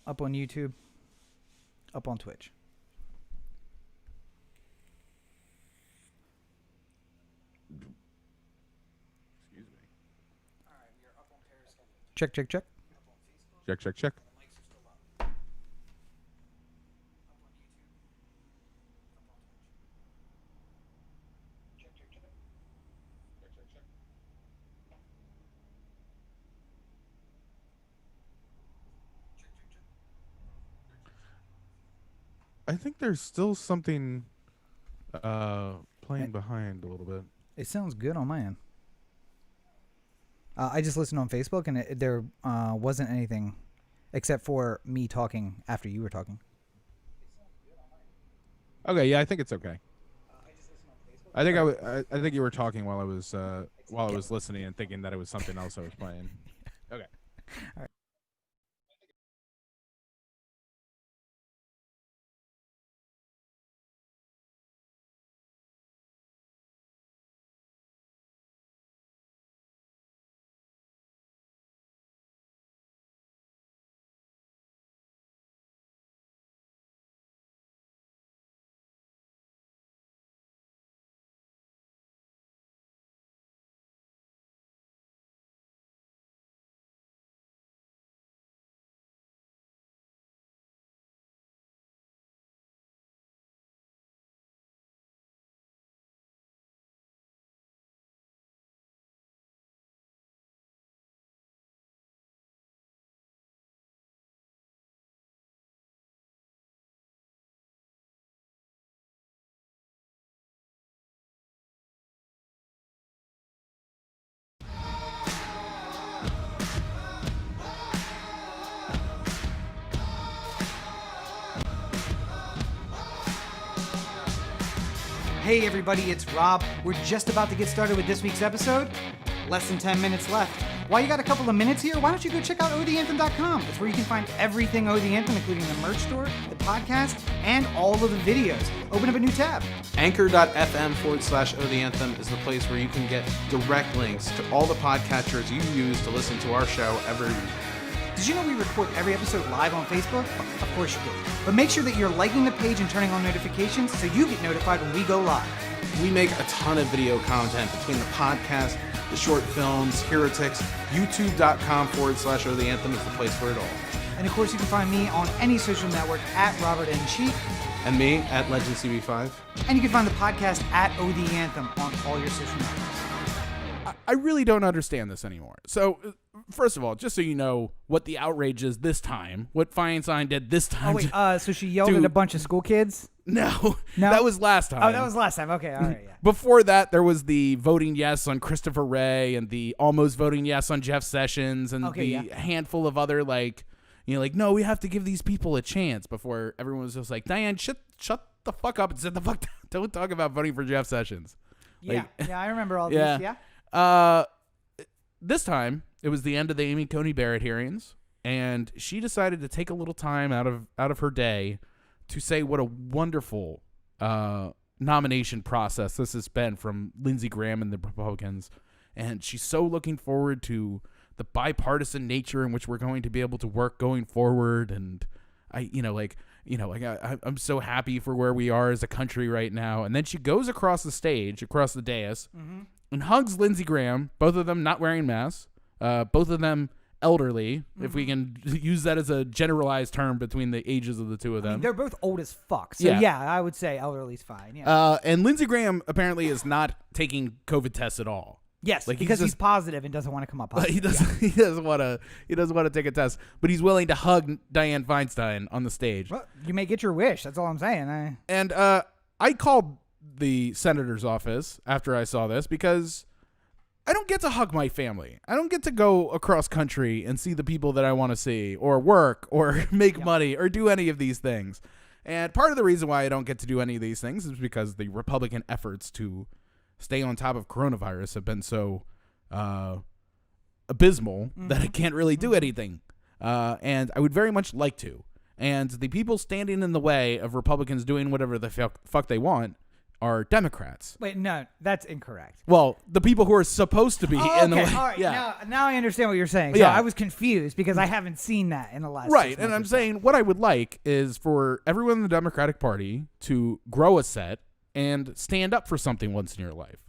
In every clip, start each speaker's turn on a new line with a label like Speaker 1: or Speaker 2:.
Speaker 1: up on YouTube, up on Twitch.
Speaker 2: Excuse me.
Speaker 1: All right, we are up on Periscope. Check.
Speaker 2: Check. I think there's still something playing behind a little bit.
Speaker 1: It sounds good on my end. I just listened on Facebook, and there wasn't anything except for me talking after you were talking.
Speaker 2: Okay, yeah, I think it's okay. I think I think you were talking while I was listening and thinking that it was something else I was playing. Okay.
Speaker 1: All right. Hey everybody, it's Rob. We're just about to get started with this week's episode. Less than 10 minutes left. While you got a couple of minutes here, why don't you go check out OTheAnthem.com. It's where you can find everything Oh The Anthem, including the merch store, the podcast, and all of the videos. Open up a new tab.
Speaker 3: Anchor.fm/OTheAnthem is the place where you can get direct links to all the podcatchers you use to listen to our show every week.
Speaker 1: Did you know we record every episode live on Facebook? Of course you do. But make sure that you're liking the page and turning on notifications so you get notified when we go live.
Speaker 3: We make a ton of video content between the podcast, the short films, Heretics. YouTube.com/OTheAnthem is the place for it all.
Speaker 1: And of course you can find me on any social network at Robert N. Cheek.
Speaker 3: And me at LegendCB5.
Speaker 1: And you can find the podcast at Oh The Anthem on all your social networks.
Speaker 2: I really don't understand this anymore. So, first of all, just so you know what the outrage is this time, what Feinstein did this time.
Speaker 1: Oh, wait, so she yelled at a bunch of school kids?
Speaker 2: No, that was last time.
Speaker 1: Oh, that was last time. Okay, all right, yeah.
Speaker 2: Before that, there was the voting yes on Christopher Wray and the almost voting yes on Jeff Sessions and handful of other, no, we have to give these people a chance before everyone was just like, Diane, shut the fuck up and sit the fuck down. Don't talk about voting for Jeff Sessions.
Speaker 1: Yeah, I remember all
Speaker 2: yeah.
Speaker 1: this, yeah.
Speaker 2: This time, it was the end of the Amy Coney Barrett hearings, and she decided to take a little time out of her day to say what a wonderful nomination process this has been from Lindsey Graham and the Republicans. And she's so looking forward to the bipartisan nature in which we're going to be able to work going forward. And I'm so happy for where we are as a country right now. And then she goes across the stage, across the dais, and hugs Lindsey Graham, both of them not wearing masks, both of them elderly, if we can use that as a generalized term between the ages of the two of them.
Speaker 1: I mean, they're both old as fuck, so yeah I would say elderly's fine. Yeah.
Speaker 2: And Lindsey Graham apparently is not taking COVID tests at all.
Speaker 1: Yes, because he's positive and doesn't want to come up positive.
Speaker 2: He doesn't want to take a test, but he's willing to hug Dianne Feinstein on the stage.
Speaker 1: Well, you may get your wish. That's all I'm saying.
Speaker 2: And I called the senator's office after I saw this because I don't get to hug my family. I don't get to go across country and see the people that I want to see or work or make money or do any of these things. And part of the reason why I don't get to do any of these things is because the Republican efforts to stay on top of coronavirus have been so abysmal that I can't really do anything. And I would very much like to. And the people standing in the way of Republicans doing whatever the fuck they want are Democrats.
Speaker 1: Wait, no, that's incorrect.
Speaker 2: Well, the people who are supposed to be in the
Speaker 1: all right.
Speaker 2: yeah.
Speaker 1: Now I understand what you're saying. So
Speaker 2: Yeah.
Speaker 1: I was confused because I haven't seen that in the last 6
Speaker 2: Right,
Speaker 1: months
Speaker 2: and
Speaker 1: or
Speaker 2: I'm
Speaker 1: so.
Speaker 2: saying what I would like is for everyone in the Democratic Party to grow a set and stand up for something once in your life.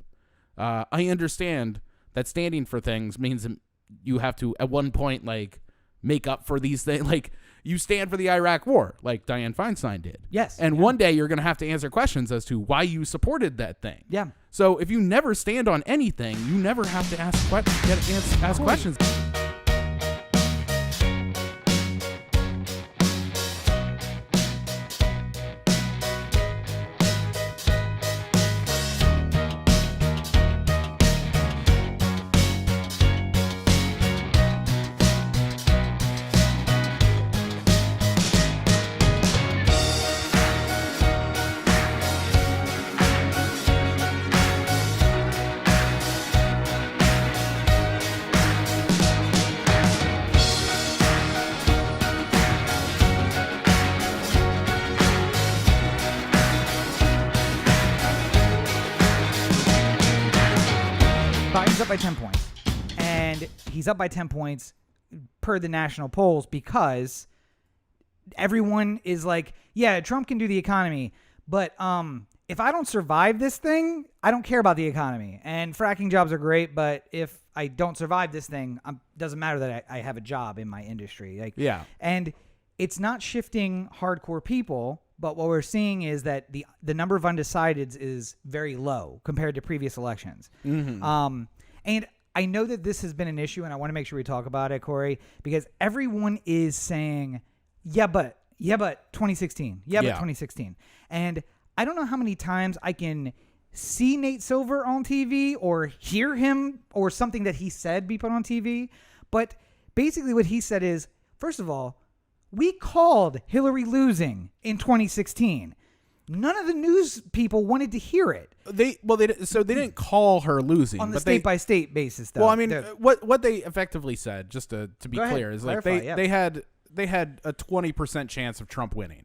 Speaker 2: I understand that standing for things means you have to, at one point, like, make up for these things. Like, you stand for the Iraq War, like Dianne Feinstein did.
Speaker 1: Yes.
Speaker 2: And one day you're going to have to answer questions as to why you supported that thing.
Speaker 1: Yeah.
Speaker 2: So if you never stand on anything, you never have to ask questions.
Speaker 1: Biden's up by 10 points. And he's up by 10 points per the national polls because everyone is like, yeah, Trump can do the economy, but if I don't survive this thing, I don't care about the economy. And fracking jobs are great, but if I don't survive this thing, doesn't matter that I have a job in my industry. Like,
Speaker 2: Yeah.
Speaker 1: And it's not shifting hardcore people, but what we're seeing is that the number of undecideds is very low compared to previous elections. Mm-hmm. And I know that this has been an issue, and I want to make sure we talk about it, Corey, because everyone is saying, yeah, but 2016. Yeah, but 2016. And I don't know how many times I can see Nate Silver on TV or hear him or something that he said be put on TV. But basically what he said is, first of all, we called Hillary losing in 2016. None of the news people wanted to hear it.
Speaker 2: They didn't call her losing
Speaker 1: On the
Speaker 2: but
Speaker 1: state-by-state basis, though.
Speaker 2: Well, I mean, what they effectively said, just to be
Speaker 1: Go ahead,
Speaker 2: clear, is like
Speaker 1: clarify,
Speaker 2: they had a 20% chance of Trump winning,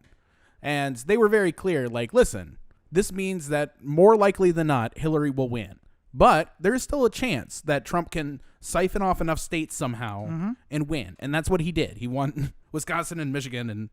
Speaker 2: and they were very clear. Like, listen, this means that more likely than not, Hillary will win, but there is still a chance that Trump can siphon off enough states somehow and win, and that's what he did. He won Wisconsin and Michigan, and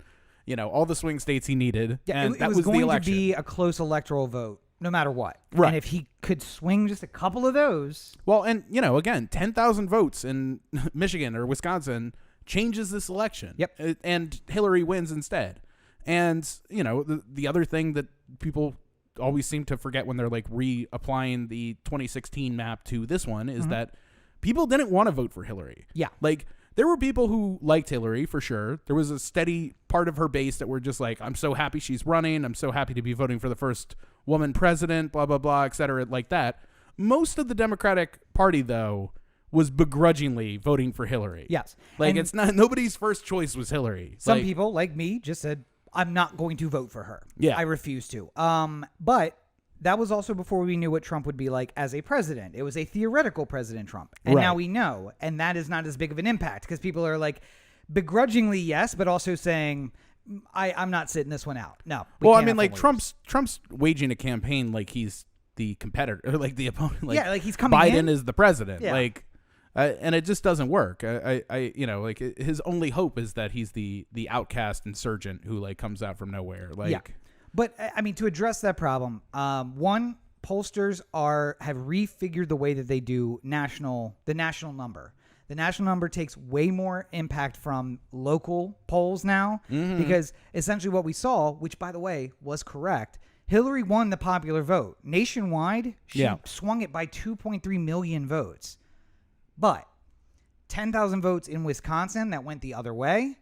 Speaker 2: all the swing states he needed.
Speaker 1: Yeah,
Speaker 2: and
Speaker 1: it
Speaker 2: that
Speaker 1: was
Speaker 2: was
Speaker 1: going
Speaker 2: the election.
Speaker 1: to be a close electoral vote, no matter what.
Speaker 2: Right.
Speaker 1: And if he could swing just a couple of those.
Speaker 2: Well, and, again, 10,000 votes in Michigan or Wisconsin changes this election.
Speaker 1: Yep.
Speaker 2: And Hillary wins instead. And, the other thing that people always seem to forget when they're, like, reapplying the 2016 map to this one is that people didn't want to vote for Hillary.
Speaker 1: Yeah.
Speaker 2: Like, there were people who liked Hillary, for sure. There was a steady part of her base that were just like, I'm so happy she's running. I'm so happy to be voting for the first woman president, blah, blah, blah, et cetera, like that. Most of the Democratic Party, though, was begrudgingly voting for Hillary.
Speaker 1: Yes.
Speaker 2: Like,
Speaker 1: And
Speaker 2: it's not, nobody's first choice was Hillary.
Speaker 1: some
Speaker 2: Like,
Speaker 1: people, like me, just said, I'm not going to vote for her.
Speaker 2: Yeah.
Speaker 1: I refuse to. But that was also before we knew what Trump would be like as a president. It was a theoretical President Trump. And now we know. And that is not as big of an impact because people are like, begrudgingly, yes, but also saying, I'm not sitting this one out. No.
Speaker 2: Well, I mean, like, Trump's waging a campaign like he's the competitor, or like the opponent. Like,
Speaker 1: yeah, like he's coming
Speaker 2: Biden
Speaker 1: in.
Speaker 2: is the president.
Speaker 1: Yeah.
Speaker 2: Like, and it just doesn't work. Like, his only hope is that he's the outcast insurgent who, like, comes out from nowhere. Like,
Speaker 1: Yeah. But, I mean, to address that problem, one, pollsters have refigured the way that they do the national number. The national number takes way more impact from local polls now because essentially what we saw, which, by the way, was correct, Hillary won the popular vote. Nationwide, she swung it by 2.3 million votes. But 10,000 votes in Wisconsin that went the other way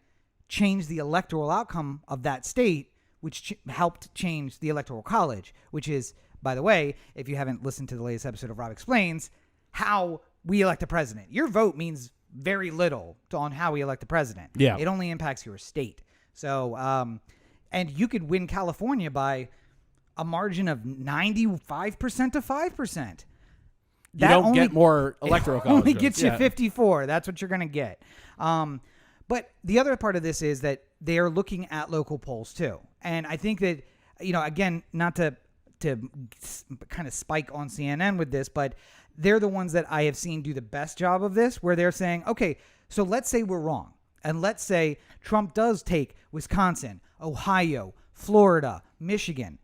Speaker 1: changed the electoral outcome of that state, which helped change the Electoral College, which is, by the way, if you haven't listened to the latest episode of Rob Explains, how we elect a president. Your vote means very little on how we elect a president.
Speaker 2: Yeah.
Speaker 1: It only impacts your state. So, and you could win California by a margin of 95% to 5%.
Speaker 2: you don't get more electoral college
Speaker 1: only
Speaker 2: votes.
Speaker 1: gets you 54. That's what you're going to get. But the other part of this is that they are looking at local polls too. And I think that, again, not to kind of spike on CNN with this, but they're the ones that I have seen do the best job of this, where they're saying, okay, so let's say we're wrong. And let's say Trump does take Wisconsin, Ohio, Florida, Michigan.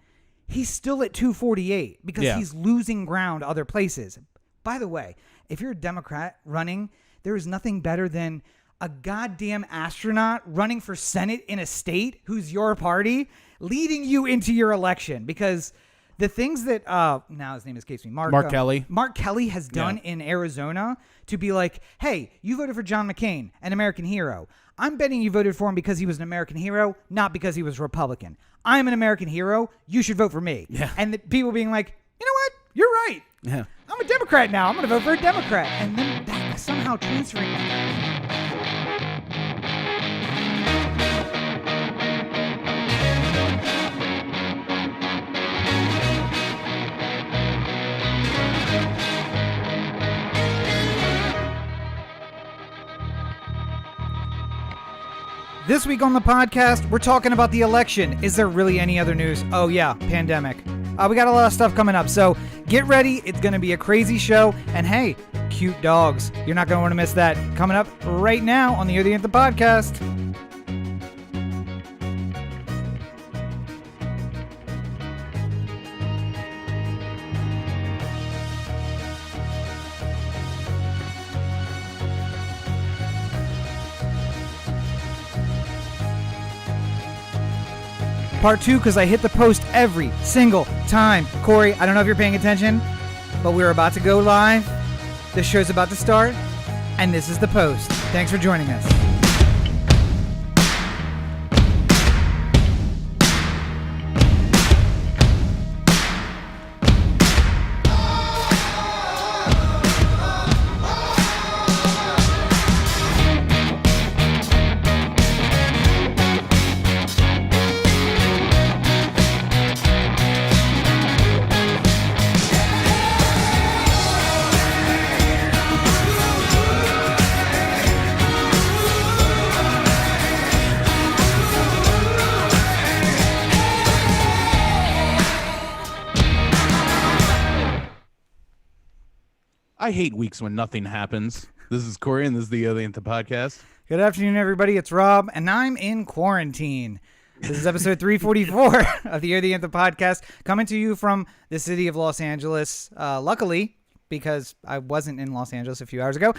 Speaker 1: He's still at 248 because he's losing ground other places. By the way, if you're a Democrat running, there is nothing better than a goddamn astronaut running for Senate in a state who's your party leading you into your election, because the things that now his name escapes me, Mark
Speaker 2: Kelly.
Speaker 1: Mark Kelly has done in Arizona to be like, hey, you voted for John McCain, an American hero. I'm betting you voted for him because he was an American hero, not because he was Republican. I'm an American hero. You should vote for me.
Speaker 2: Yeah.
Speaker 1: And the people being like, you know what? You're right.
Speaker 2: Yeah.
Speaker 1: I'm a Democrat now. I'm going to vote for a Democrat. And then that somehow transferring that. This week on the podcast, we're talking about the election. Is there really any other news? Oh yeah, pandemic. We got a lot of stuff coming up, so get ready. It's going to be a crazy show. And hey, cute dogs. You're not going to want to miss that. Coming up right now on the Anthem podcast. Part 2, because I hit the post every single time. Corey, I don't know if you're paying attention, but we're about to go live. The show's about to start, and this is the post. Thanks for joining us.
Speaker 2: I hate weeks when nothing happens. This is Corey, and this is the Anthem podcast.
Speaker 1: Good afternoon, everybody. It's Rob, and I'm in quarantine. This is episode 344 of the Anthem podcast, coming to you from the city of Los Angeles. Luckily, because I wasn't in Los Angeles a few hours ago,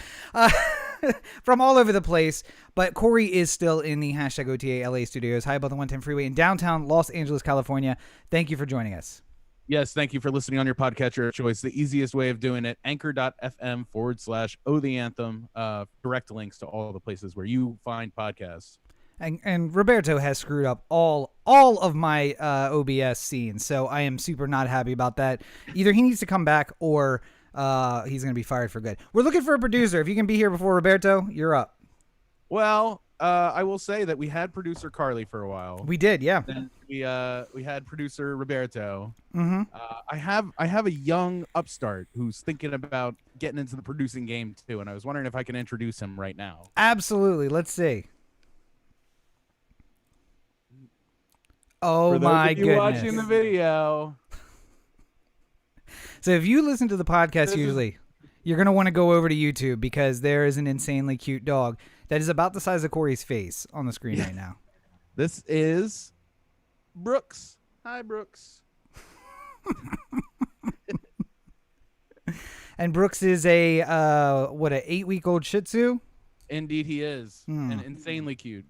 Speaker 1: from all over the place. But Corey is still in the hashtag OTA LA studios, high above the 110 freeway in downtown Los Angeles, California. Thank you for joining us.
Speaker 2: Yes, thank you for listening on your podcatcher of choice. The easiest way of doing it, anchor.fm/Oh the Anthem. Direct links to all the places where you find podcasts.
Speaker 1: And Roberto has screwed up all of my OBS scenes, so I am super not happy about that. Either he needs to come back or he's going to be fired for good. We're looking for a producer. If you can be here before Roberto, you're up.
Speaker 2: Well, I will say that we had producer Carly for a while.
Speaker 1: We did, yeah.
Speaker 2: Then we had producer Roberto.
Speaker 1: Mm-hmm.
Speaker 2: I have a young upstart who's thinking about getting into the producing game too, and I was wondering if I can introduce him right now.
Speaker 1: Absolutely. Let's see. Oh
Speaker 2: for those
Speaker 1: my
Speaker 2: of you
Speaker 1: goodness!
Speaker 2: Watching the video.
Speaker 1: So if you listen to the podcast usually, you're going to want to go over to YouTube because there is an insanely cute dog that is about the size of Corey's face on the screen right now.
Speaker 2: This is Brooks. Hi, Brooks.
Speaker 1: And Brooks is a 8-week-old Shih Tzu?
Speaker 2: Indeed he is. And insanely cute.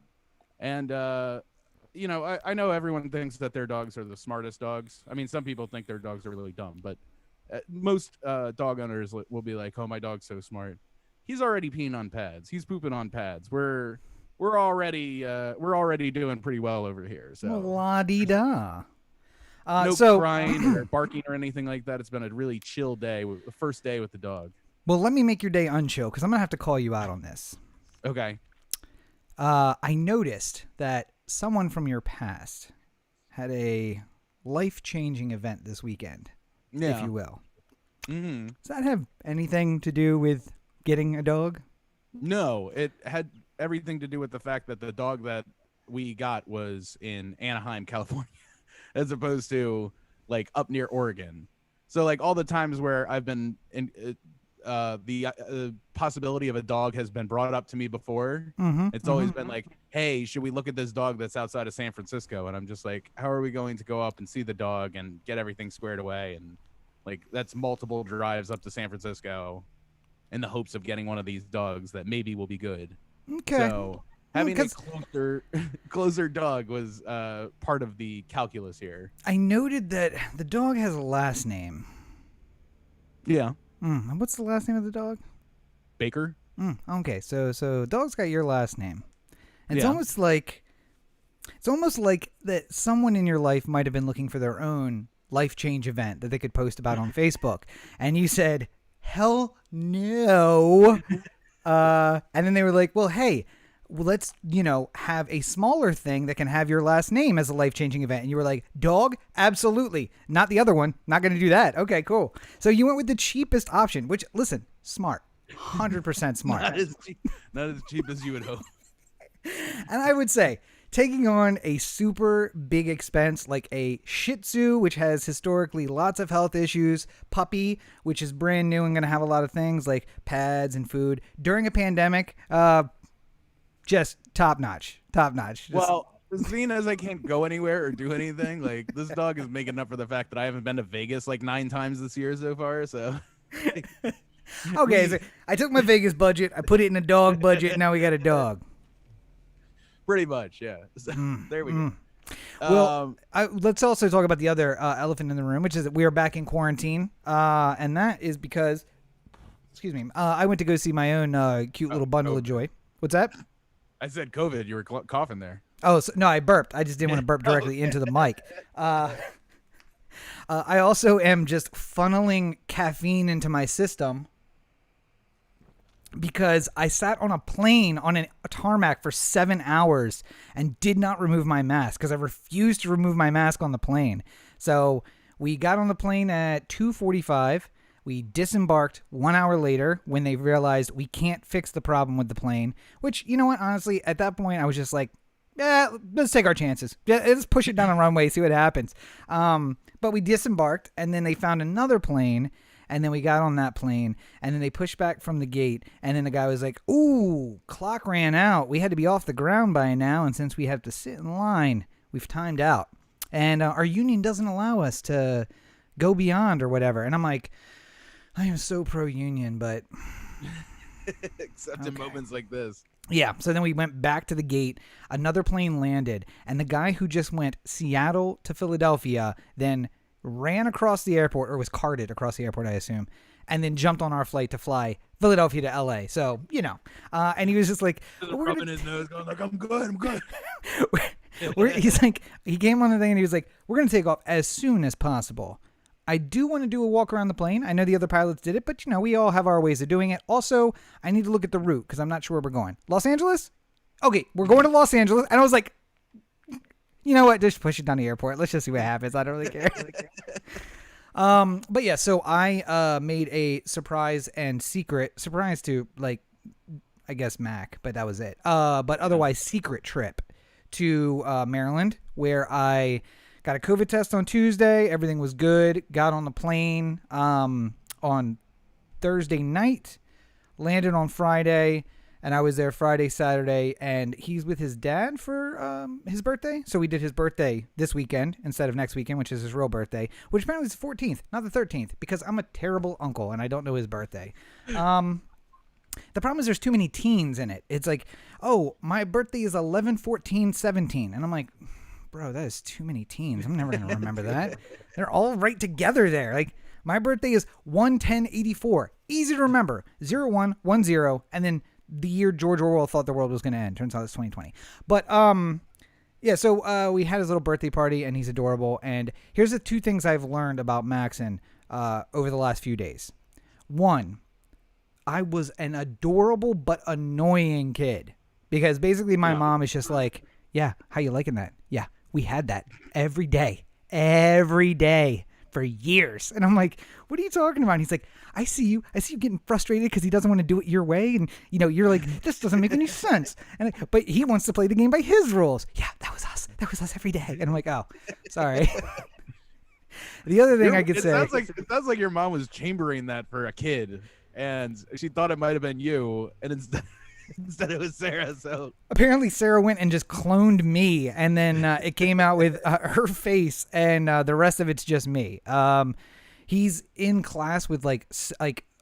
Speaker 2: And I know everyone thinks that their dogs are the smartest dogs. I mean, some people think their dogs are really dumb, but most dog owners will be like, "Oh, my dog's so smart." He's already peeing on pads. He's pooping on pads. We're already doing pretty well over here. So
Speaker 1: la-di-da.
Speaker 2: No crying or barking or anything like that. It's been a really chill day. The first day with the dog.
Speaker 1: Well, let me make your day unchill because I'm gonna have to call you out on this.
Speaker 2: Okay.
Speaker 1: I noticed that someone from your past had a life-changing event this weekend, if you will.
Speaker 2: Mm-hmm.
Speaker 1: Does that have anything to do with getting a dog?
Speaker 2: No, it had everything to do with the fact that the dog that we got was in Anaheim, California, as opposed to like up near Oregon. So like all the times where I've been in the possibility of a dog has been brought up to me before. It's always been like, hey, should we look at this dog that's outside of San Francisco? And I'm just like, how are we going to go up and see the dog and get everything squared away? And like, that's multiple drives up to San Francisco in the hopes of getting one of these dogs that maybe will be good.
Speaker 1: Okay.
Speaker 2: So having a closer dog was part of the calculus here.
Speaker 1: I noted that the dog has a last name.
Speaker 2: Yeah.
Speaker 1: What's the last name of the dog?
Speaker 2: Baker.
Speaker 1: Okay, so dog's got your last name. And
Speaker 2: Yeah.
Speaker 1: It's almost like that someone in your life might have been looking for their own life change event that they could post about on Facebook, and you said, "Hell no." And then they were like, "Well, hey, let's, have a smaller thing that can have your last name as a life-changing event." And you were like, "Dog? Absolutely. Not the other one. Not going to do that." Okay, cool. So you went with the cheapest option, which, listen, smart. 100% smart.
Speaker 2: Not as cheap as you would hope.
Speaker 1: And I would say, taking on a super big expense like a Shih Tzu, which has historically lots of health issues, puppy, which is brand new and going to have a lot of things like pads and food during a pandemic, just top notch.
Speaker 2: Well, seeing as I can't go anywhere or do anything, like this dog is making up for the fact that I haven't been to Vegas like 9 times this year so far. So,
Speaker 1: okay, so I took my Vegas budget, I put it in a dog budget, and now we got a dog.
Speaker 2: pretty much, yeah. So, there we go.
Speaker 1: Well, let's also talk about the other elephant in the room, which is that we are back in quarantine, and that is because, excuse me, I went to go see my own cute little bundle of joy. What's that?
Speaker 2: I said COVID. You were coughing there.
Speaker 1: Oh, no, I burped. I just didn't want to burp directly into the mic. I also am just funneling caffeine into my system because I sat on a plane on a tarmac for 7 hours and did not remove my mask because I refused to remove my mask on the plane. So we got on the plane at 2:45. We disembarked 1 hour later when they realized we can't fix the problem with the plane, which, you know what, honestly, at that point, I was just like, yeah, let's take our chances. Yeah, let's push it down the runway, see what happens. But we disembarked, and then they found another plane, and then we got on that plane, and then they pushed back from the gate, and then the guy was like, ooh, clock ran out. We had to be off the ground by now, and since we have to sit in line, we've timed out. And our union doesn't allow us to go beyond or whatever. And I'm like, I am so pro-union, but...
Speaker 2: Except in moments like this.
Speaker 1: Yeah, so then we went back to the gate, another plane landed, and the guy who just went Seattle to Philadelphia then ran across the airport, or was carted across the airport, I assume, and then jumped on our flight to fly Philadelphia to LA. So, you know, and he was just like...
Speaker 2: rubbing his nose, going like, I'm good.
Speaker 1: He's like, he came on the thing and he was like, we're going to take off as soon as possible. I do want to do a walk around the plane. I know the other pilots did it, but, you know, we all have our ways of doing it. Also, I need to look at the route because I'm not sure where we're going. Los Angeles? Okay, we're going to Los Angeles. And I was like, you know what? Just push it down the airport. Let's just see what happens. I don't really care. But yeah, so I made a surprise to, like, I guess Mac, but that was it. But otherwise, secret trip to Maryland, where I got a COVID test on Tuesday. Everything was good. Got on the plane on Thursday night, landed on Friday, and I was there Friday, Saturday, and he's with his dad for his birthday. So we did his birthday this weekend instead of next weekend, which is his real birthday, which apparently is the 14th, not the 13th, because I'm a terrible uncle and I don't know his birthday. The problem is there's too many teens in it. It's like, oh, my birthday is 11/14/17, and I'm like, bro, that is too many teens. I'm never going to remember that. They're all right together there. Like, my birthday is 1/10/84. Easy to remember. 0110, and then the year George Orwell thought the world was going to end. Turns out it's 2020. But, yeah, so we had his little birthday party, and he's adorable. And here's the two things I've learned about Maxon over the last few days. One, I was an adorable but annoying kid. Because basically my mom is just like, yeah, how you liking that? Yeah, we had that every day for years. And I'm like, what are you talking about? And he's like, I see you getting frustrated because he doesn't want to do it your way. And, you know, you're like, this doesn't make any sense. But he wants to play the game by his rules. Yeah, that was us every day. And I'm like, oh, sorry. The other thing I could
Speaker 2: it
Speaker 1: say,
Speaker 2: sounds like your mom was chambering that for a kid, and she thought it might have been you, and instead it was Sarah. So
Speaker 1: apparently Sarah went and just cloned me, and then it came out with her face, and the rest of it's just me. He's in class with like.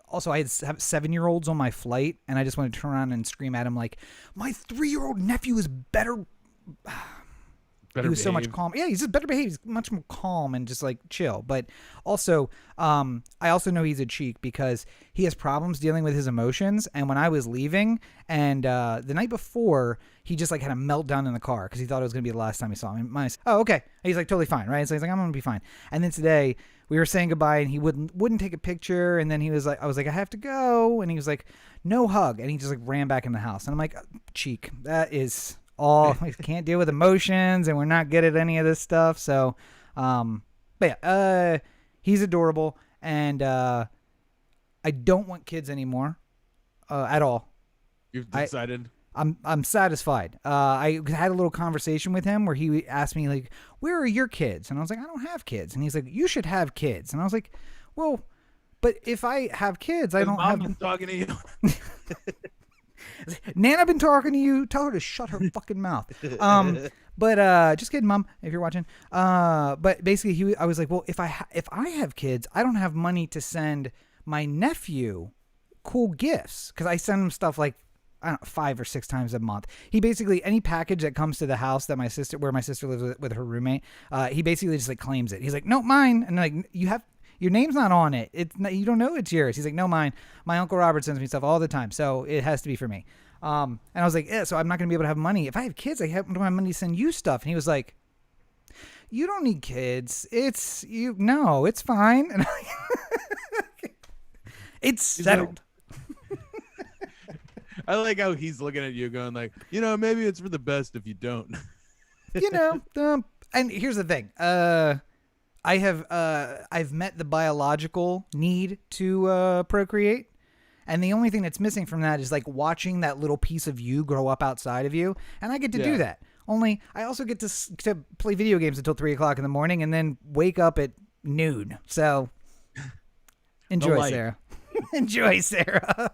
Speaker 1: Also, I had 7-year-olds on my flight, and I just wanted to turn around and scream at him like, my 3-year-old nephew is better. He was so much calm. Yeah, he's just better behaved. He's much more calm and just like chill. But also, I also know he's a cheek because he has problems dealing with his emotions. And when I was leaving, and the night before, he just like had a meltdown in the car because he thought it was going to be the last time he saw me. Oh, okay. He's like totally fine, right? So he's like, I'm going to be fine. And then today we were saying goodbye, and he wouldn't take a picture. And then he was like, I was like, I have to go. And he was like, no hug. And he just like ran back in the house. And I'm like, cheek, that is we can't deal with emotions, and we're not good at any of this stuff. So, but yeah, he's adorable, and I don't want kids anymore, at all.
Speaker 2: You've decided.
Speaker 1: I'm satisfied. I had a little conversation with him where he asked me like, "Where are your kids?" And I was like, "I don't have kids." And he's like, "You should have kids." And I was like, "Well, but if I have kids, I don't have."
Speaker 2: Mom been talking to you.
Speaker 1: Nana been talking to you. Tell her to shut her fucking mouth. But just kidding, Mom, if you're watching. But basically, I was like, well, if I have kids, I don't have money to send my nephew cool gifts because I send him stuff like I don't know, 5 or 6 times a month. He basically any package that comes to the house that where my sister lives with her roommate, he basically just like claims it. He's like, no, mine, and like you have. Your name's not on it. You don't know it's yours. He's like, no, mine. My Uncle Robert sends me stuff all the time, so it has to be for me. And I was like, yeah, so I'm not going to be able to have money. If I have kids, I don't have money to send you stuff. And he was like, you don't need kids. No, it's fine. And it's settled.
Speaker 2: I like how he's looking at you going like, maybe it's for the best if you don't.
Speaker 1: And here's the thing. I've met the biological need to procreate, and the only thing that's missing from that is like watching that little piece of you grow up outside of you, and I get to do that. Only I also get to play video games until 3:00 in the morning, and then wake up at noon. So enjoy, Sarah. Enjoy, Sarah.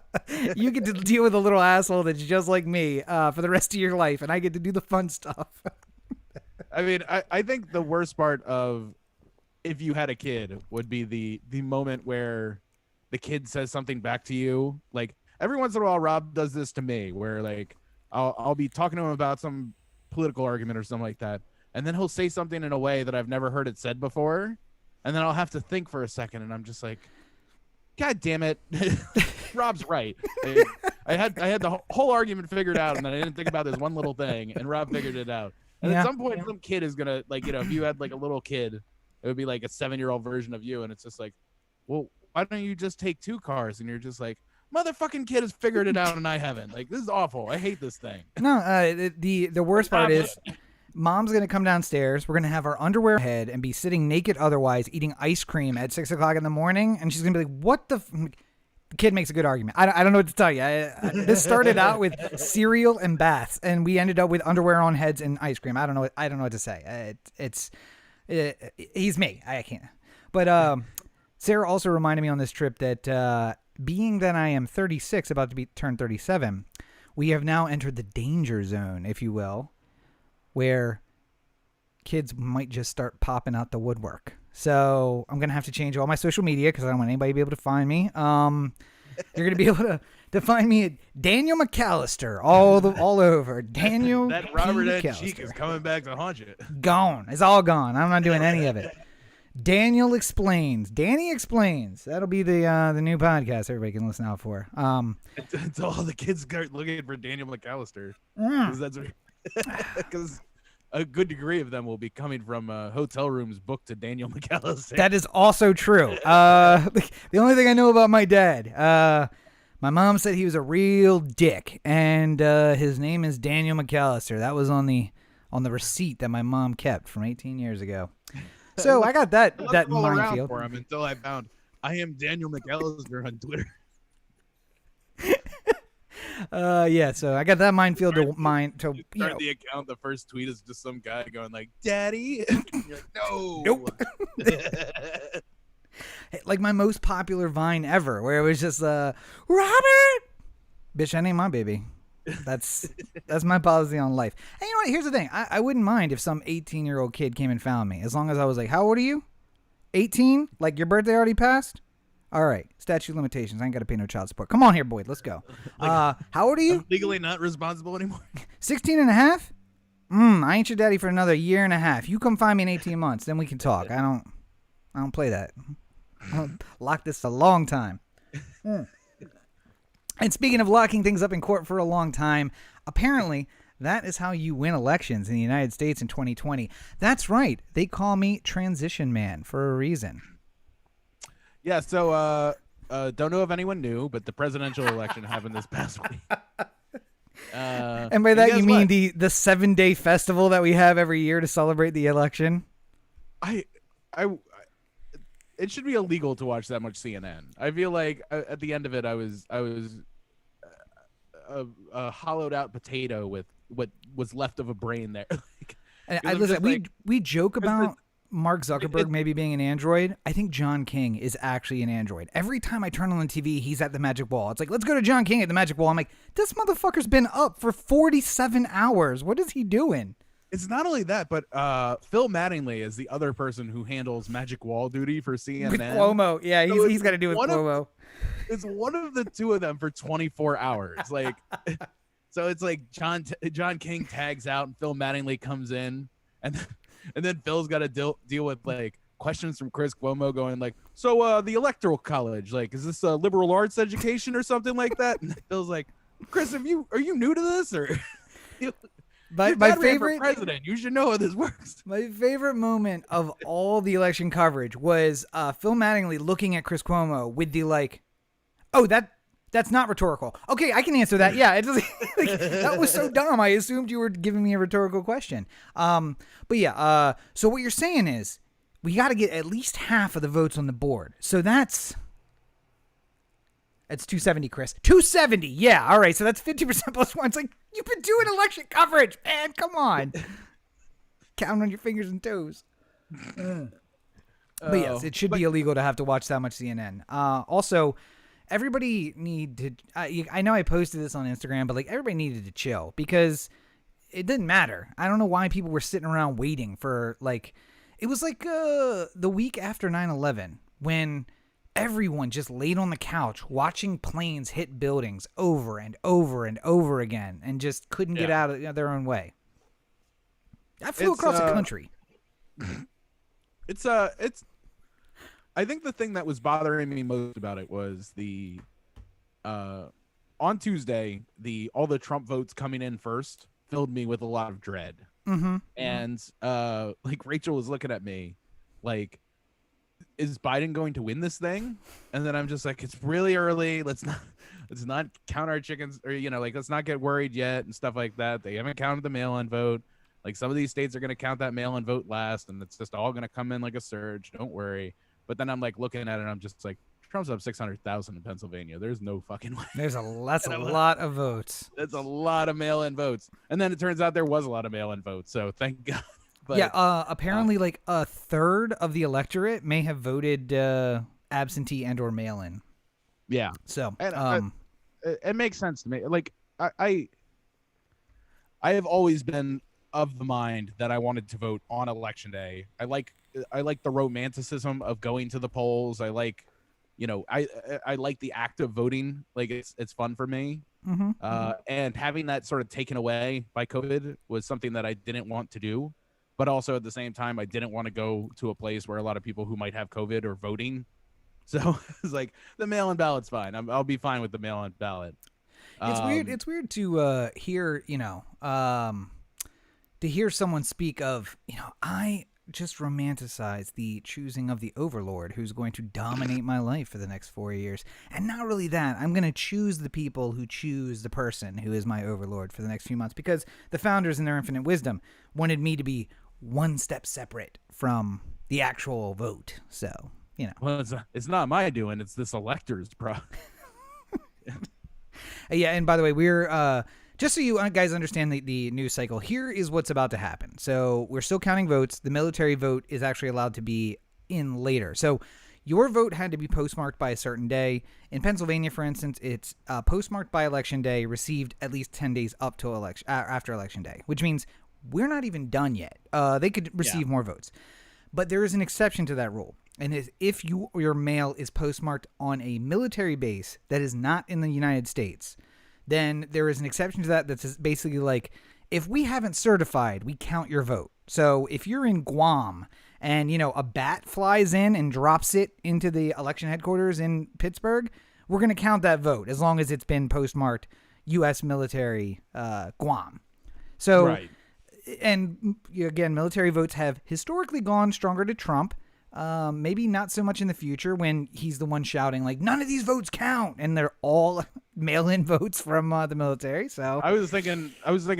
Speaker 1: You get to deal with a little asshole that's just like me for the rest of your life, and I get to do the fun stuff.
Speaker 2: I mean, I think the worst part of if you had a kid would be the moment where the kid says something back to you. Like every once in a while, Rob does this to me where like I'll be talking to him about some political argument or something like that. And then he'll say something in a way that I've never heard it said before. And then I'll have to think for a second. And I'm just like, God damn it. Rob's right. I had the whole argument figured out. And then I didn't think about this one little thing. And Rob figured it out. And at some point, some kid is going to like, if you had like a little kid, it would be like a 7-year-old version of you. And it's just like, well, why don't you just take 2 cars? And you're just like, motherfucking kid has figured it out and I haven't. Like, this is awful. I hate this thing.
Speaker 1: No, the worst part is Mom's going to come downstairs. We're going to have our underwear head and be sitting naked otherwise eating ice cream at 6:00 in the morning. And she's going to be like, what the kid makes a good argument. I don't know what to tell you. This started out with cereal and baths, and we ended up with underwear on heads and ice cream. I don't know what to say. He's me. I can't. But Sarah also reminded me on this trip that being that I am 36, about to turn 37, we have now entered the danger zone, if you will, where kids might just start popping out the woodwork. So I'm going to have to change all my social media because I don't want anybody to be able to find me. You're going to be able to find me at Daniel McAllister all over. Daniel
Speaker 2: that Robert
Speaker 1: P.
Speaker 2: Ed Cheek is coming back to haunt you.
Speaker 1: Gone. It's all gone. I'm not doing any of it. Daniel Explains. Danny Explains. That'll be the new podcast everybody can listen out for.
Speaker 2: Until all the kids start looking for Daniel McAllister. Because a good degree of them will be coming from hotel rooms booked to Daniel McAllister.
Speaker 1: That is also true. The only thing I know about my dad, my mom said he was a real dick, and his name is Daniel McAllister. That was on the receipt that my mom kept from 18 years ago. So I got that minefield
Speaker 2: for him until I found I am Daniel McAllister on Twitter.
Speaker 1: Yeah, so I got that minefield to mine to
Speaker 2: Start the account. The first tweet is just some guy going like, "Daddy." You're like, no.
Speaker 1: Nope. Like my most popular Vine ever, where it was just Robert, bitch, that ain't my baby. That's my policy on life. And you know what? Here's the thing. I wouldn't mind if some 18-year-old kid came and found me, as long as I was like, how old are you? 18? Like your birthday already passed? All right, statute of limitations. I ain't got to pay no child support. Come on here, Boyd. Let's go. How old are you?
Speaker 2: I'm legally not responsible anymore.
Speaker 1: 16 and a half? I ain't your daddy for another year and a half. You come find me in 18 months, then we can talk. I don't play that. I'll lock this a long time. And speaking of locking things up in court for a long time, apparently that is how you win elections in the United States in 2020. That's right. They call me Transition Man for a reason.
Speaker 2: Yeah, so don't know if anyone knew, but the presidential election happened this past week.
Speaker 1: And by that you mean what? the 7-day festival that we have every year to celebrate the election?
Speaker 2: It should be illegal to watch that much CNN. I feel like at the end of it, I was a hollowed out potato with what was left of a brain there.
Speaker 1: And listen, we joke about Mark Zuckerberg maybe being an android. I think John King is actually an android. Every time I turn on the TV, he's at the magic wall. It's like, let's go to John King at the magic wall. I'm like, this motherfucker's been up for 47 hours. What is he doing?
Speaker 2: It's not only that, but Phil Mattingly is the other person who handles magic wall duty for CNN.
Speaker 1: With Cuomo. Yeah, he's got to do with Cuomo.
Speaker 2: It's one of the two of them for 24 hours. Like, so it's like John King tags out and Phil Mattingly comes in, and then Phil's got to deal with like questions from Chris Cuomo going like, so the Electoral College, like, is this a liberal arts education or something like that? And Phil's like, Chris, are you new to this or? My favorite president. You should know how this works.
Speaker 1: My favorite moment of all the election coverage was Phil Mattingly looking at Chris Cuomo with the like, oh, that's not rhetorical. Okay, I can answer that. Yeah, that was so dumb. I assumed you were giving me a rhetorical question. But yeah. So what you're saying is we got to get at least half of the votes on the board. So that's 270, Chris. 270. Yeah. All right. So that's 50% plus one. It's like, you've been doing election coverage, man. Come on. Count on your fingers and toes. But yes, it should be illegal to have to watch that much CNN. Also, everybody need to, I know I posted this on Instagram, but like everybody needed to chill because it didn't matter. I don't know why people were sitting around waiting for like, it was like the week after 9/11 when everyone just laid on the couch watching planes hit buildings over and over and over again and just couldn't get out of their own way. I flew across the country.
Speaker 2: It's I think the thing that was bothering me most about it was the on Tuesday, all the Trump votes coming in first filled me with a lot of dread.
Speaker 1: Mm-hmm.
Speaker 2: And like Rachel was looking at me like, is Biden going to win this thing? And then I'm just like, it's really early. Let's not count our chickens, or like let's not get worried yet and stuff like that. They haven't counted the mail-in vote. Like some of these states are going to count that mail-in vote last, and it's just all going to come in like a surge. Don't worry. But then I'm like looking at it, and I'm just like, Trump's up 600,000 in Pennsylvania. There's no fucking way.
Speaker 1: That's a lot of votes.
Speaker 2: That's a lot of mail-in votes. And then it turns out there was a lot of mail-in votes. So thank God. But,
Speaker 1: yeah, apparently like a third of the electorate may have voted absentee and or mail-in.
Speaker 2: Yeah.
Speaker 1: So
Speaker 2: it makes sense to me. Like I have always been of the mind that I wanted to vote on election day. I like the romanticism of going to the polls. I like, I like the act of voting. Like it's fun for me.
Speaker 1: Mm-hmm.
Speaker 2: And having that sort of taken away by COVID was something that I didn't want to do. But also at the same time, I didn't want to go to a place where a lot of people who might have COVID are voting. So it's like the mail-in ballot's fine. I'll be fine with the mail-in ballot.
Speaker 1: It's weird. It's weird to hear, to hear someone speak of, I just romanticize the choosing of the overlord who's going to dominate my life for the next 4 years. And not really that. I'm going to choose the people who choose the person who is my overlord for the next few months because the founders in their infinite wisdom wanted me to be one step separate from the actual vote. So,
Speaker 2: Well, it's not my doing. It's this elector's
Speaker 1: Yeah, and by the way, we're just so you guys understand the news cycle, here is what's about to happen. So we're still counting votes. The military vote is actually allowed to be in later. So your vote had to be postmarked by a certain day. In Pennsylvania, for instance, it's postmarked by Election Day, received at least 10 days up to after Election Day, which means we're not even done yet. They could receive more votes. But there is an exception to that rule. And if your mail is postmarked on a military base that is not in the United States, then there is an exception to that that's basically like, if we haven't certified, we count your vote. So if you're in Guam and, a bat flies in and drops it into the election headquarters in Pittsburgh, we're going to count that vote as long as it's been postmarked U.S. military Guam. So,
Speaker 2: Right.
Speaker 1: And again, military votes have historically gone stronger to Trump. Maybe not so much in the future when he's the one shouting like, none of these votes count, and they're all mail-in votes from the military. So
Speaker 2: I was thinking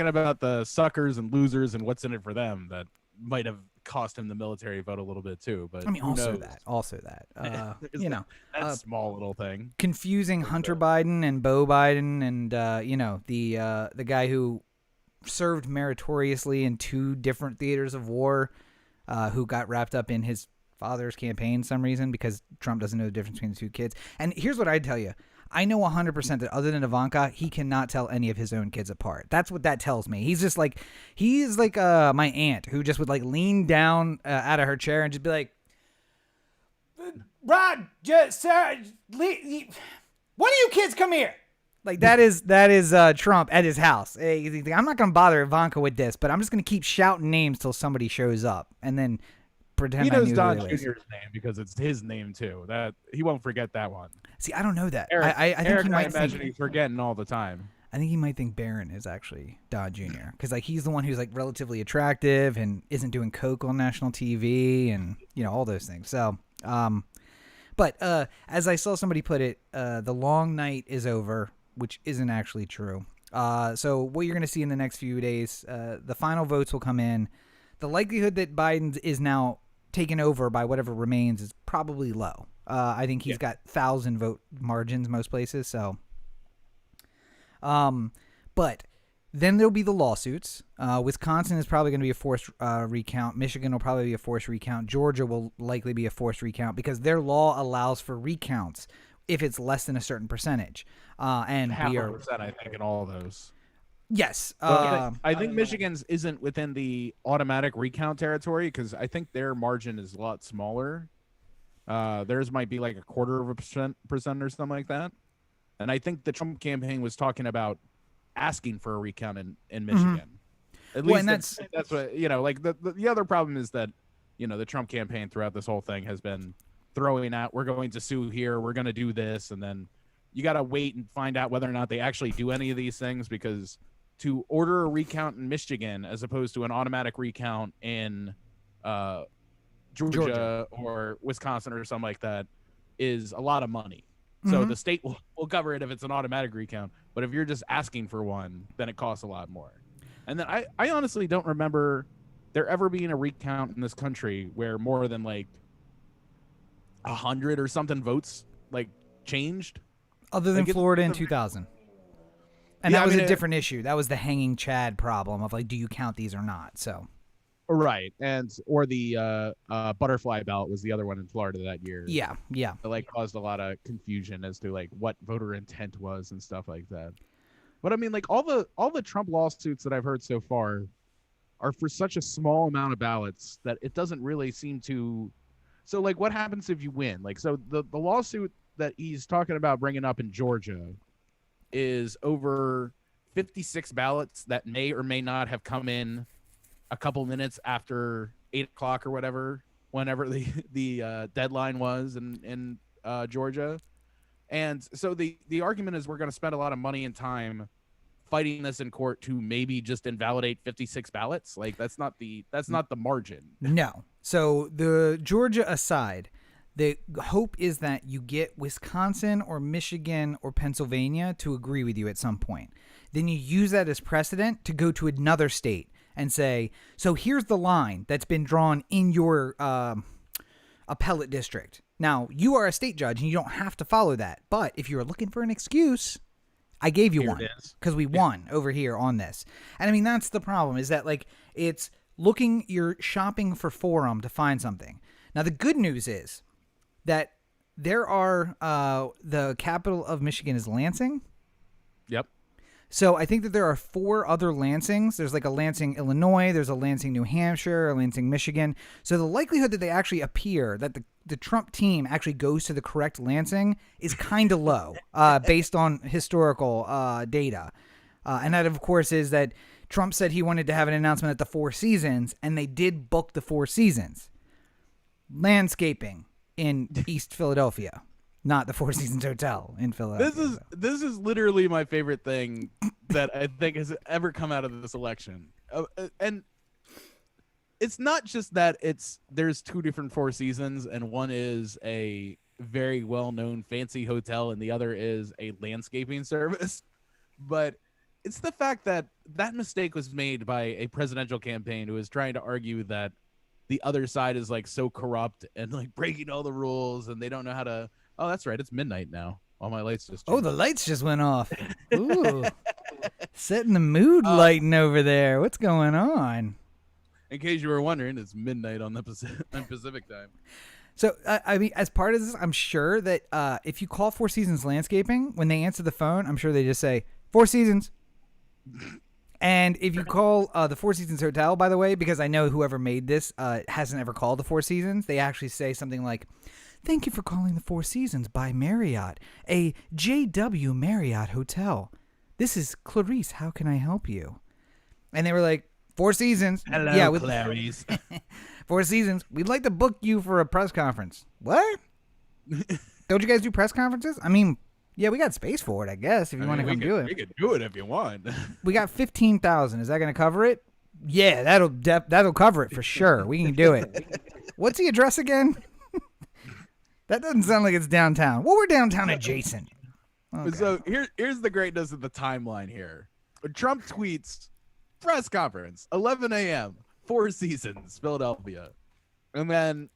Speaker 2: about the suckers and losers and what's in it for them that might have cost him the military vote a little bit too. But
Speaker 1: I mean,
Speaker 2: who
Speaker 1: also
Speaker 2: knows?
Speaker 1: that,
Speaker 2: that small little thing.
Speaker 1: confusing Hunter Biden and Beau Biden and the guy who served meritoriously in 2 different theaters of war, who got wrapped up in his father's campaign some reason because Trump doesn't know the difference between the 2 kids. And here's what I'd tell you. I know 100% that other than Ivanka, he cannot tell any of his own kids apart. That's what that tells me. He's like my aunt who just would like lean down out of her chair and just be like, Rod, Sarah, one of you kids come here. Like that is Trump at his house. I'm not going to bother Ivanka with this, but I'm just going to keep shouting names till somebody shows up and then pretend
Speaker 2: He
Speaker 1: I
Speaker 2: knows
Speaker 1: knew
Speaker 2: Don
Speaker 1: who it was.
Speaker 2: Jr.'s name because it's his name too. That he won't forget that one.
Speaker 1: See, I don't know that.
Speaker 2: Eric,
Speaker 1: I think
Speaker 2: Eric,
Speaker 1: he might
Speaker 2: imagine
Speaker 1: think.
Speaker 2: he's forgetting all the time.
Speaker 1: I think he might think Barron is actually Don Jr. because like he's the one who's like relatively attractive and isn't doing coke on national TV and all those things. So, but as I saw somebody put it, the long night is over, which isn't actually true. So what you're going to see in the next few days, the final votes will come in. The likelihood that Biden is now taken over by whatever remains is probably low. I think he's got 1,000 vote margins most places. So, but then there'll be the lawsuits. Wisconsin is probably going to be a forced recount. Michigan will probably be a forced recount. Georgia will likely be a forced recount because their law allows for recounts if it's less than a certain percentage. And
Speaker 2: Half
Speaker 1: we
Speaker 2: a
Speaker 1: are
Speaker 2: percent, I think, in all of those.
Speaker 1: yes.
Speaker 2: I think Michigan's isn't within the automatic recount territory because I think their margin is a lot smaller. Theirs might be like 0.25% or something like that. And I think the Trump campaign was talking about asking for a recount in Michigan. At least that's what like the other problem is that the Trump campaign throughout this whole thing has been throwing out, we're going to sue here, we're going to do this, and then you got to wait and find out whether or not they actually do any of these things, because to order a recount in Michigan as opposed to an automatic recount in Georgia or Wisconsin or something like that is a lot of money. So the state will cover it if it's an automatic recount, but if you're just asking for one, then it costs a lot more. And then I honestly don't remember there ever being a recount in this country where more than like 100 or something votes like changed.
Speaker 1: Other than Florida in 2000. And that was a different issue. That was the hanging Chad problem of like, do you count these or not? So,
Speaker 2: right, or the butterfly ballot was the other one in Florida that year.
Speaker 1: Yeah.
Speaker 2: It like caused a lot of confusion as to like what voter intent was and stuff like that. But I mean, like all the Trump lawsuits that I've heard so far are for such a small amount of ballots that it doesn't really seem to. So like, what happens if you win? Like, so the lawsuit that he's talking about bringing up in Georgia is over 56 ballots that may or may not have come in a couple minutes after 8 o'clock or whatever, whenever the deadline was in Georgia. And so the argument is we're going to spend a lot of money and time fighting this in court to maybe just invalidate 56 ballots. Like that's not the margin.
Speaker 1: No. So the Georgia aside, the hope is that you get Wisconsin or Michigan or Pennsylvania to agree with you at some point. Then you use that as precedent to go to another state and say, so here's the line that's been drawn in your appellate district. Now, you are a state judge and you don't have to follow that. But if you're looking for an excuse, I gave you
Speaker 3: Here
Speaker 1: one
Speaker 3: it is.
Speaker 1: because we won over here on this. And I mean, that's the problem is that like it's you're shopping for forum to find something. Now, the good news is that there are the capital of Michigan is Lansing.
Speaker 2: Yep.
Speaker 1: So I think that there are 4 other Lansings. There's like a Lansing, Illinois. There's a Lansing, New Hampshire, a Lansing, Michigan. So the likelihood that they actually appear, that the Trump team actually goes to the correct Lansing is kind of low based on historical data. And that, of course, is that Trump said he wanted to have an announcement at the Four Seasons, and they did book the Four Seasons. Landscaping in East Philadelphia. Not the Four Seasons Hotel in Philadelphia.
Speaker 2: This is literally my favorite thing that I think has ever come out of this election, and it's not just that there's 2 different Four Seasons, and one is a very well-known fancy hotel, and the other is a landscaping service, but it's the fact that that mistake was made by a presidential campaign who is trying to argue that the other side is like so corrupt and like breaking all the rules, and they don't know how to. Oh, that's right. It's midnight now. All my lights just changed.
Speaker 1: Oh, the lights just went off. Ooh. Setting the mood lighting over there. What's going on?
Speaker 2: In case you were wondering, it's midnight on the Pacific time.
Speaker 1: So, I mean, as part of this, I'm sure that if you call Four Seasons Landscaping, when they answer the phone, I'm sure they just say, Four Seasons. And if you call the Four Seasons Hotel, by the way, because I know whoever made this hasn't ever called the Four Seasons, they actually say something like, "Thank you for calling the Four Seasons by Marriott, a JW Marriott Hotel. This is Clarice. How can I help you?" And they were like, Four Seasons.
Speaker 2: Hello,
Speaker 1: yeah,
Speaker 2: Clarice.
Speaker 1: Four Seasons. We'd like to book you for a press conference. What? Don't you guys do press conferences? I mean, yeah, we got space for it, I guess, if you want to come do it.
Speaker 2: We could do it if you want.
Speaker 1: We got 15,000. Is that going to cover it? Yeah, that'll cover it for sure. We can do it. What's the address again? That doesn't sound like it's downtown. Well, we're downtown adjacent. Okay.
Speaker 2: So here's the greatness of the timeline here. Trump tweets, press conference, 11 a.m., Four Seasons, Philadelphia. And then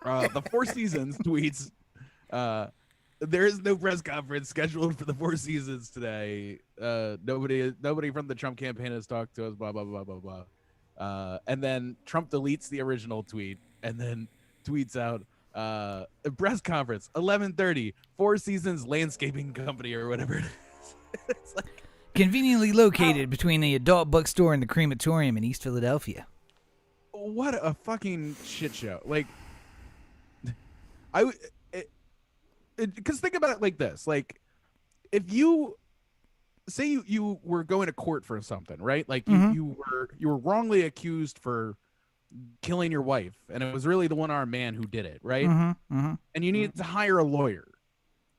Speaker 2: the Four Seasons tweets, there is no press conference scheduled for the Four Seasons today. Nobody from the Trump campaign has talked to us, blah, blah, blah, blah, blah. And then Trump deletes the original tweet and then tweets out, a press conference, 11:30, Four Seasons Landscaping Company or whatever it is. It's like,
Speaker 1: conveniently located between the adult bookstore and the crematorium in East Philadelphia.
Speaker 2: what a fucking shit show. Like, because think about it like this. Like, if you say you were going to court for something, right? Like you were wrongly accused for killing your wife, and it was really the one-armed man who did it, right? And you need to hire a lawyer.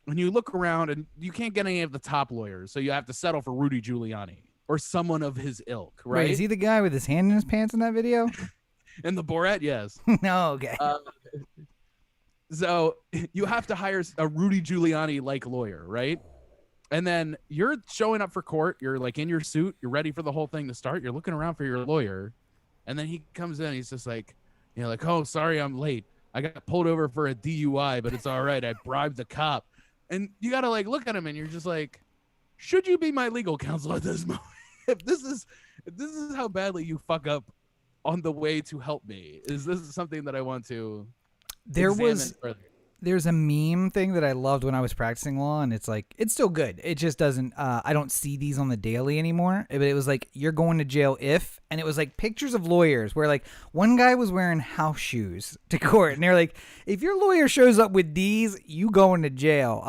Speaker 2: And you look around, and you can't get any of the top lawyers, so you have to settle for Rudy Giuliani or someone of his ilk, right?
Speaker 1: Wait, is he the guy with his hand in his pants in that video?
Speaker 2: In the Borat, yes.
Speaker 1: No, okay.
Speaker 2: So you have to hire a Rudy Giuliani-like lawyer, right? And then you're showing up for court. You're like in your suit. You're ready for the whole thing to start. You're looking around for your lawyer. And then he comes in. He's just like, like, oh, sorry, I'm late. I got pulled over for a DUI, but it's all right. I bribed the cop. And you got to like look at him and you're just like, should you be my legal counsel at this moment? If this is how badly you fuck up on the way to help me, is this something that I want to examine further?
Speaker 1: There's a meme thing that I loved when I was practicing law, and it's like, it's still good. It just doesn't, I don't see these on the daily anymore. But it was like, you're going to jail if, and it was like pictures of lawyers where like one guy was wearing house shoes to court. And they're like, if your lawyer shows up with these, you going to jail.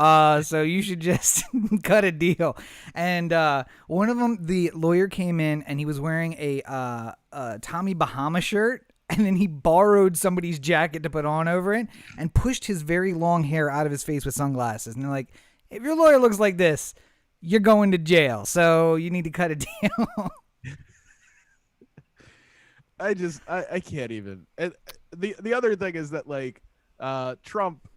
Speaker 1: So you should just cut a deal. And one of them, the lawyer came in and he was wearing a Tommy Bahama shirt. And then he borrowed somebody's jacket to put on over it and pushed his very long hair out of his face with sunglasses. And they're like, if your lawyer looks like this, you're going to jail. So you need to cut a deal.
Speaker 2: I can't even. And the other thing is that like Trump,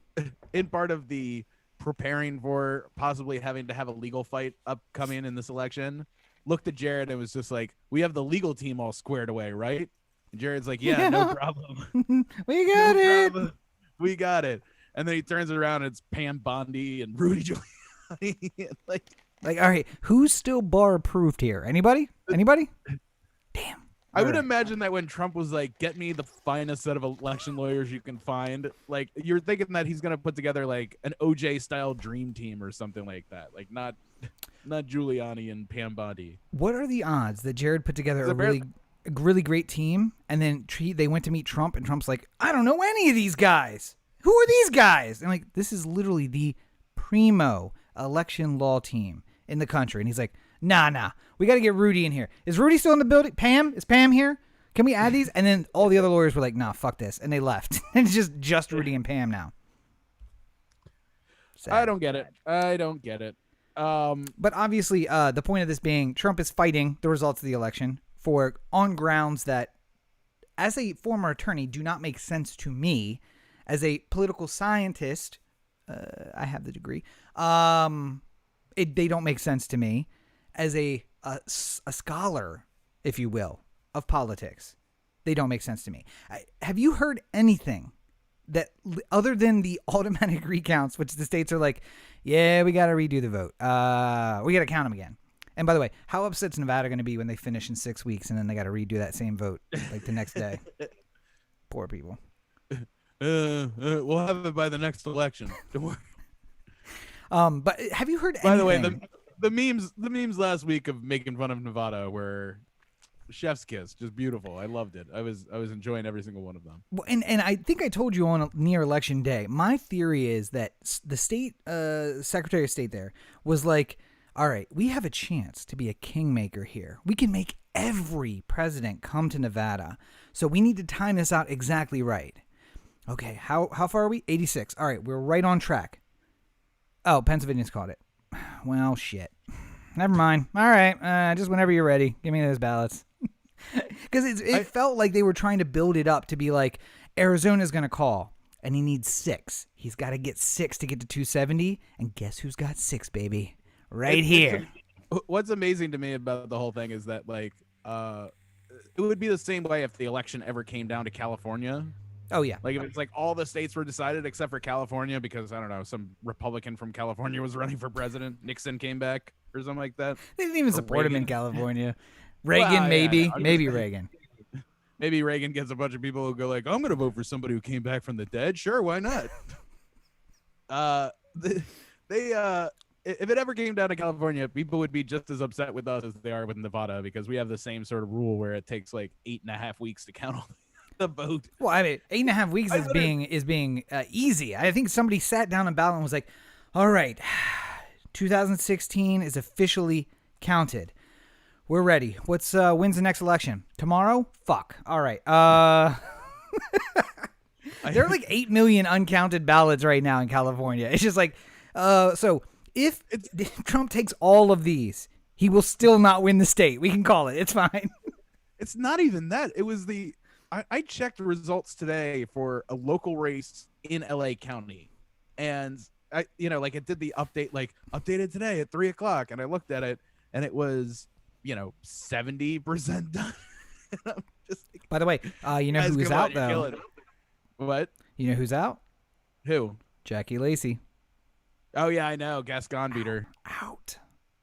Speaker 2: in part of the preparing for possibly having to have a legal fight upcoming in this election, looked at Jared and was just like, we have the legal team all squared away, right? And Jared's like, yeah, no problem.
Speaker 1: We got it.
Speaker 2: Problem. We got it. And then he turns it around and it's Pam Bondi and Rudy Giuliani. Like,
Speaker 1: Like, all right, who's still bar approved here? Anybody? Damn.
Speaker 2: I would imagine that when Trump was like, "Get me the finest set of election lawyers you can find," like you're thinking that he's gonna put together like an OJ style dream team or something like that, like not Giuliani and Pam Bondi.
Speaker 1: What are the odds that Jared put together a really great team, and then they went to meet Trump, and Trump's like, I don't know any of these guys. Who are these guys? And like, this is literally the primo election law team in the country. And he's like, nah, we got to get Rudy in here. Is Rudy still in the building? Pam? Is Pam here? Can we add these? And then all the other lawyers were like, nah, fuck this. And they left. And it's just Rudy and Pam now. Sad.
Speaker 2: I don't get it.
Speaker 1: But obviously, the point of this being, Trump is fighting the results of the election on grounds that, as a former attorney, do not make sense to me. As a political scientist, I have the degree. They don't make sense to me. As a scholar, if you will, of politics, they don't make sense to me. Have you heard anything that, other than the automatic recounts, which the states are like, yeah, we got to redo the vote. We got to count them again. And by the way, how upset's Nevada going to be when they finish in 6 weeks and then they got to redo that same vote like the next day? Poor people.
Speaker 2: We'll have it by the next election. Don't worry.
Speaker 1: But have you heard anything?
Speaker 2: By the way, the memes last week of making fun of Nevada were chef's kiss, just beautiful. I loved it. I was enjoying every single one of them.
Speaker 1: Well, and I think I told you on near election day, my theory is that the state Secretary of State there was like, all right, we have a chance to be a kingmaker here. We can make every president come to Nevada. So we need to time this out exactly right. Okay, how far are we? 86. All right, we're right on track. Oh, Pennsylvania's caught it. Well, shit. Never mind. All right, just whenever you're ready, give me those ballots. Because it felt like they were trying to build it up to be like, Arizona's going to call, and he needs 6. He's got to get 6 to get to 270, and guess who's got 6, baby? Right here.
Speaker 2: What's amazing to me about the whole thing is that, like, it would be the same way if the election ever came down to California.
Speaker 1: Oh, yeah.
Speaker 2: Like, if it's like all the states were decided except for California because, I don't know, some Republican from California was running for president. Nixon came back or something like that.
Speaker 1: They didn't even support him in California. Reagan, maybe. Maybe Reagan.
Speaker 2: Maybe Reagan gets a bunch of people who go like, I'm going to vote for somebody who came back from the dead. Sure, why not? If it ever came down to California, people would be just as upset with us as they are with Nevada because we have the same sort of rule where it takes like 8.5 weeks to count all the vote. Well,
Speaker 1: I mean, 8.5 weeks is being easy. I think somebody sat down on ballot and was like, all right, 2016 is officially counted. We're ready. When's the next election? Tomorrow? Fuck. All right. There are like 8 million uncounted ballots right now in California. It's just like, so if Trump takes all of these, he will still not win the state. We can call it. It's fine.
Speaker 2: It's not even that. It was I checked the results today for a local race in LA County, and it did the update, like updated today at 3:00, and I looked at it, and it was 70% done. Just like,
Speaker 1: by the way, you know who's out though?
Speaker 2: What?
Speaker 1: You know who's out?
Speaker 2: Who?
Speaker 1: Jackie Lacey.
Speaker 2: Oh yeah, I know. Gascon beat her.
Speaker 1: Out.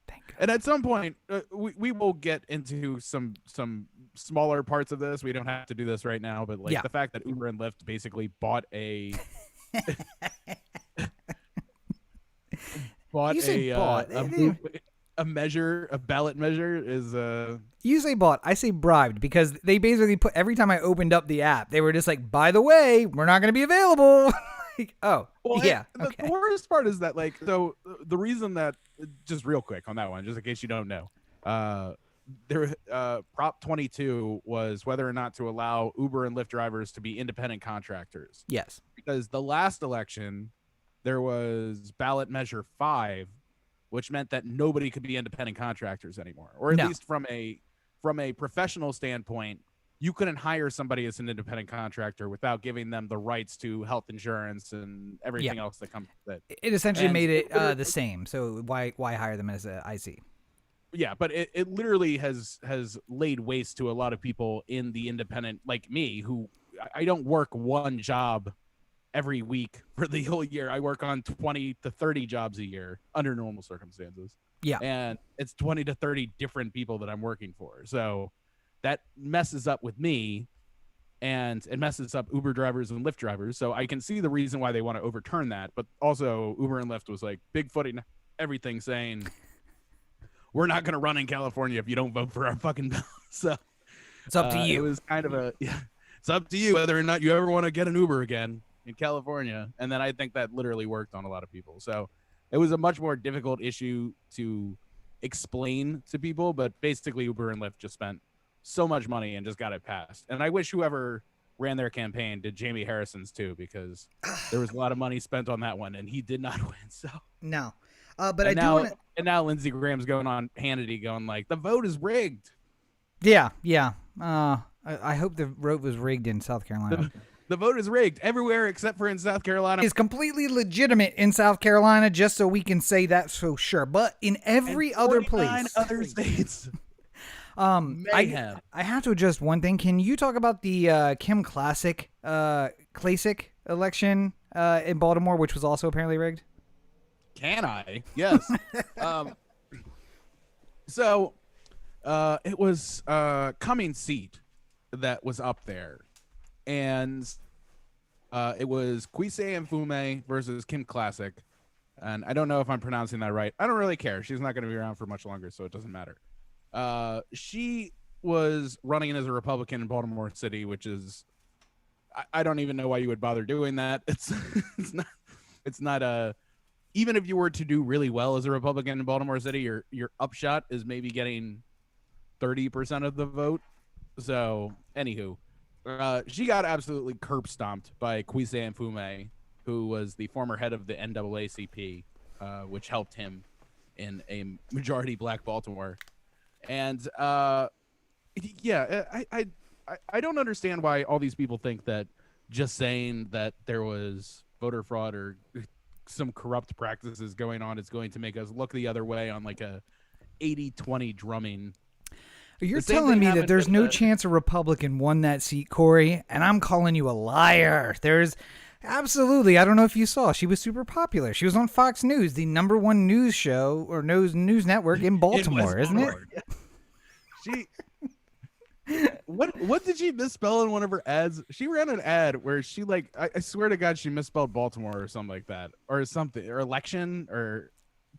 Speaker 1: Thank God.
Speaker 2: And at some point, we will get into some smaller parts of this. We don't have to do this right now, but the fact that Uber and Lyft basically bought a a ballot measure is
Speaker 1: You say bought, I say bribed, because they basically put, every time I opened up the app, they were just like, by the way, we're not going to be available. Like, oh, well, yeah.
Speaker 2: The worst part is that, like, so the reason that, just real quick on that one, just in case you don't know, Prop 22 was whether or not to allow Uber and Lyft drivers to be independent contractors.
Speaker 1: Yes.
Speaker 2: Because the last election, there was ballot measure 5, which meant that nobody could be independent contractors anymore, or at least from a professional standpoint, you couldn't hire somebody as an independent contractor without giving them the rights to health insurance and everything else that comes with it.
Speaker 1: It essentially made it the same. So why hire them as an IC?
Speaker 2: Yeah, but it literally has laid waste to a lot of people in the independent, like me, who I don't work one job every week for the whole year. I work on 20 to 30 jobs a year under normal circumstances.
Speaker 1: Yeah.
Speaker 2: And it's 20 to 30 different people that I'm working for. So that messes up with me, and it messes up Uber drivers and Lyft drivers. So I can see the reason why they want to overturn that. But also Uber and Lyft was like bigfooting everything, saying, we're not going to run in California if you don't vote for our fucking bill. So
Speaker 1: It's up to you.
Speaker 2: It was kind of it's up to you whether or not you ever want to get an Uber again in California. And then I think that literally worked on a lot of people. So it was a much more difficult issue to explain to people, but basically Uber and Lyft just spent so much money and just got it passed. And I wish whoever ran their campaign did Jamie Harrison's too, because there was a lot of money spent on that one and he did not win. So
Speaker 1: No. But
Speaker 2: and
Speaker 1: I do want to.
Speaker 2: And now Lindsey Graham's going on Hannity going like, the vote is rigged.
Speaker 1: Yeah. I hope the vote was rigged in South Carolina.
Speaker 2: The vote is rigged everywhere except for in South Carolina.
Speaker 1: It's completely legitimate in South Carolina, just so we can say that for sure. But in every other place,
Speaker 2: other states.
Speaker 1: I have to adjust one thing. Can you talk about the Kim Classic election in Baltimore, which was also apparently rigged?
Speaker 2: Can I? Yes. So it was Cummings' seat that was up there, and it was Kwesi Mfume versus Kim Classic, and I don't know if I'm pronouncing that right. I don't really care. She's not going to be around for much longer, so it doesn't matter. She was running as a Republican in Baltimore City, which is, I don't even know why you would bother doing that. It's not even if you were to do really well as a Republican in Baltimore City, your upshot is maybe getting 30% of the vote. So, anywho, she got absolutely curb stomped by Kwesi Mfume, who was the former head of the NAACP, which helped him in a majority black Baltimore. And I don't understand why all these people think that just saying that there was voter fraud or some corrupt practices going on is going to make us look the other way on like a 80-20 drumming.
Speaker 1: You're telling me that there's no chance a Republican won that seat, Corey, and I'm calling you a liar. There's absolutely. I don't know if you saw. She was super popular. She was on Fox News, the #1 news show or news network in Baltimore, isn't it?
Speaker 2: She. What did she misspell in one of her ads? She ran an ad where she I swear to God she misspelled Baltimore or something like that, or something, or election, or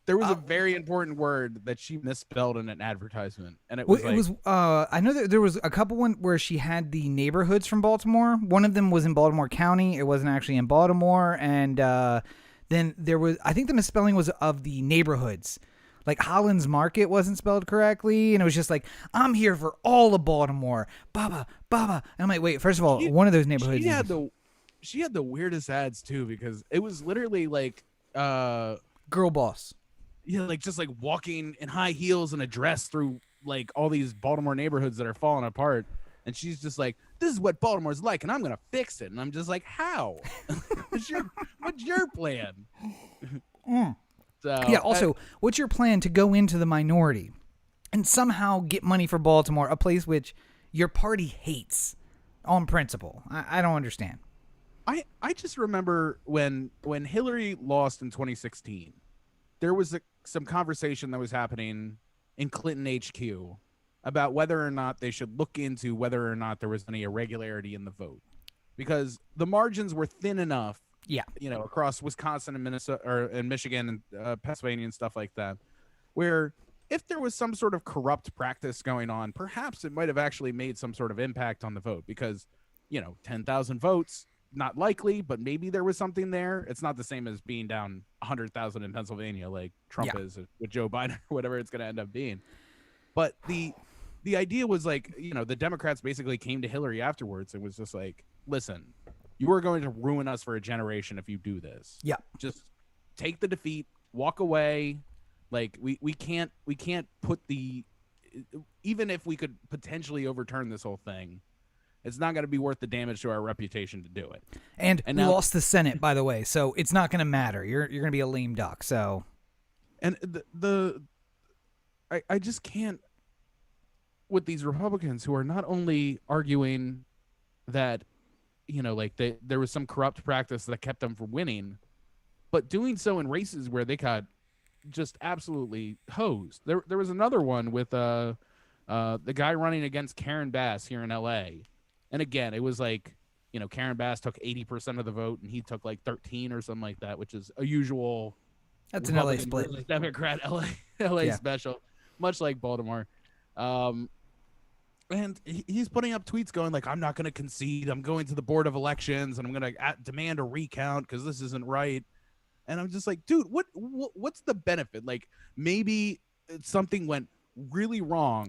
Speaker 2: there was a very important word that she misspelled in an advertisement, and it was
Speaker 1: I know that there was a couple one where she had the neighborhoods from Baltimore. One of them was in Baltimore County. It wasn't actually in Baltimore, and then there was, I think the misspelling was of the neighborhoods. Like Holland's Market wasn't spelled correctly, and it was just like, I'm here for all of Baltimore, Baba. And I'm like, wait, first of all, one of those neighborhoods.
Speaker 2: She had the weirdest ads too, because it was literally like
Speaker 1: girl boss.
Speaker 2: Yeah, like just like walking in high heels and a dress through like all these Baltimore neighborhoods that are falling apart, and she's just like, "This is what Baltimore's like, and I'm gonna fix it." And I'm just like, "How? what's your plan?" So,
Speaker 1: yeah. Also, what's your plan to go into the minority and somehow get money for Baltimore, a place which your party hates on principle? I don't understand.
Speaker 2: I just remember when Hillary lost in 2016, there was some conversation that was happening in Clinton HQ about whether or not they should look into whether or not there was any irregularity in the vote, because the margins were thin enough.
Speaker 1: Yeah,
Speaker 2: across Wisconsin and Minnesota and Michigan and Pennsylvania and stuff like that, where if there was some sort of corrupt practice going on, perhaps it might have actually made some sort of impact on the vote, because 10,000 votes, not likely, but maybe there was something there. It's not the same as being down 100,000 in Pennsylvania like Trump is with Joe Biden or whatever it's going to end up being. But the idea was like, the Democrats basically came to Hillary afterwards and was just like, listen, you are going to ruin us for a generation if you do this.
Speaker 1: Yeah.
Speaker 2: Just take the defeat, walk away. Like we can't put even if we could potentially overturn this whole thing, it's not going to be worth the damage to our reputation to do it.
Speaker 1: And we lost the Senate, by the way, so it's not going to matter. You're going to be a lame duck. So,
Speaker 2: and I just can't with these Republicans who are not only arguing that there was some corrupt practice that kept them from winning, but doing so in races where they got just absolutely hosed. There was another one with the guy running against Karen Bass here in L.A. And again, it was like, Karen Bass took 80% of the vote and he took like 13 or something like that, which is a usual.
Speaker 1: That's an LA split.
Speaker 2: Versus Democrat LA
Speaker 1: Yeah.
Speaker 2: special, much like Baltimore. And he's putting up tweets going like, I'm not going to concede. I'm going to the Board of Elections and I'm going to demand a recount because this isn't right. And I'm just like, dude, what's the benefit? Like, maybe something went really wrong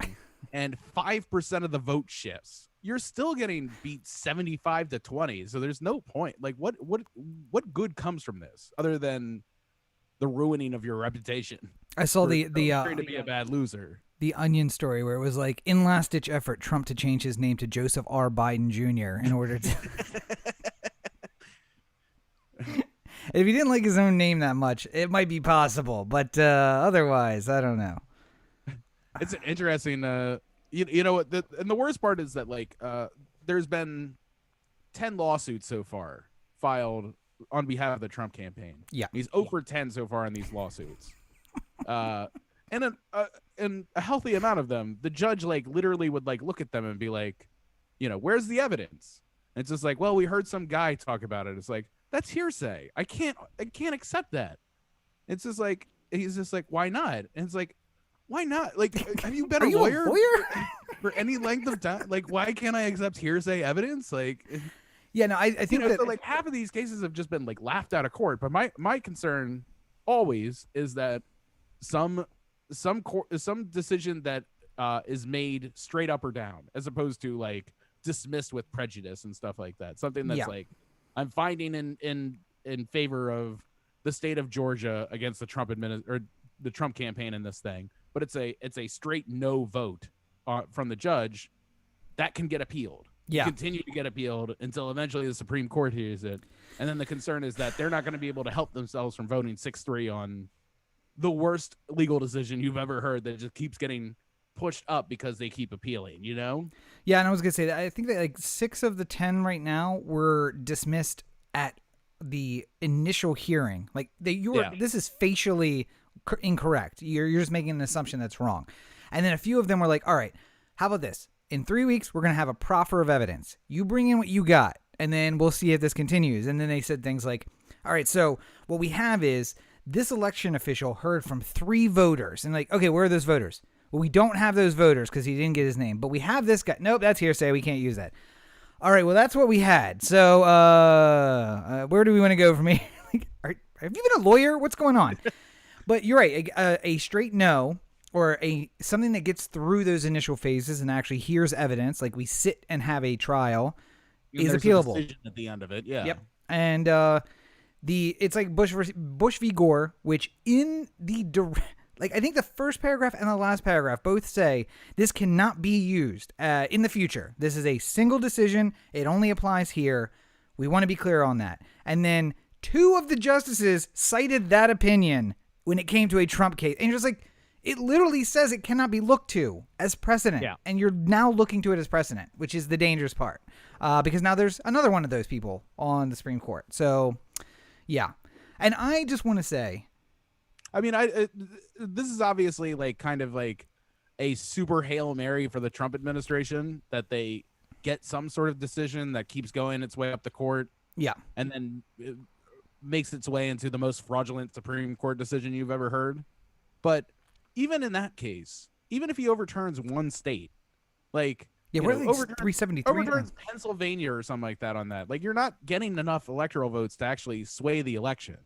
Speaker 2: and 5% of the vote shifts. You're still getting beat 75-20. So there's no point. Like, what good comes from this other than the ruining of your reputation?
Speaker 1: I saw the
Speaker 2: to be a bad loser.
Speaker 1: The Onion story where it was like, in last-ditch effort, Trump to change his name to Joseph R. Biden Jr. in order to... If he didn't like his own name that much, it might be possible. But otherwise, I don't know.
Speaker 2: It's an interesting... you know what? And the worst part is that, like, there's been 10 lawsuits so far filed on behalf of the Trump campaign.
Speaker 1: Yeah.
Speaker 2: He's 0 for 10 so far in these lawsuits. And a healthy amount of them, the judge like literally would like look at them and be like, where's the evidence? And it's just like, well, we heard some guy talk about it. It's like, that's hearsay. I can't accept that. It's just like, he's just like, why not? And it's like, why not? Like, have you been a lawyer for any length of time? Like, why can't I accept hearsay evidence? Like,
Speaker 1: yeah, no, I think that
Speaker 2: so like half of these cases have just been like laughed out of court. But my concern always is that some decision that is made straight up or down, as opposed to like dismissed with prejudice and stuff like that. Something that's like, I'm finding in favor of the state of Georgia against the Trump or the Trump campaign in this thing, but it's a straight no vote from the judge that can get appealed.
Speaker 1: Yeah,
Speaker 2: continue to get appealed until eventually the Supreme Court hears it, and then the concern is that they're not going to be able to help themselves from voting 6-3 on the worst legal decision you've ever heard that just keeps getting pushed up because they keep appealing,
Speaker 1: Yeah, and I was going to say that I think that like 6 of the 10 right now were dismissed at the initial hearing. Like this is facially incorrect. You're just making an assumption that's wrong. And then a few of them were like, all right, how about this? In 3 weeks, we're going to have a proffer of evidence. You bring in what you got, and then we'll see if this continues. And then they said things like, all right, so what we have is this election official heard from 3 voters. And like, okay, where are those voters? Well, we don't have those voters because he didn't get his name. But we have this guy. Nope, that's hearsay. We can't use that. All right, well, that's what we had. So where do we want to go from here? Like, have you been a lawyer? What's going on? But you're right. A straight no, or something that gets through those initial phases and actually hears evidence, like we sit and have a trial, is appealable.
Speaker 2: A decision at the end of it, yeah.
Speaker 1: Yep. And it's like Bush v. Gore, which in the I think the first paragraph and the last paragraph both say this cannot be used in the future. This is a single decision. It only applies here. We want to be clear on that. And then 2 of the justices cited that opinion when it came to a Trump case. And you're just like, it literally says it cannot be looked to as precedent. Yeah. And you're now looking to it as precedent, which is the dangerous part. Because now there's another one of those people on the Supreme Court. So, yeah. And I just want to say,
Speaker 2: I mean, this is obviously like kind of like a super Hail Mary for the Trump administration that they get some sort of decision that keeps going its way up the court.
Speaker 1: Yeah.
Speaker 2: And then it makes its way into the most fraudulent Supreme Court decision you've ever heard. But even in that case, even if he overturns one state, like,
Speaker 1: yeah, what are they, 373?
Speaker 2: Overturns Pennsylvania or something like that on that. Like, you're not getting enough electoral votes to actually sway the election.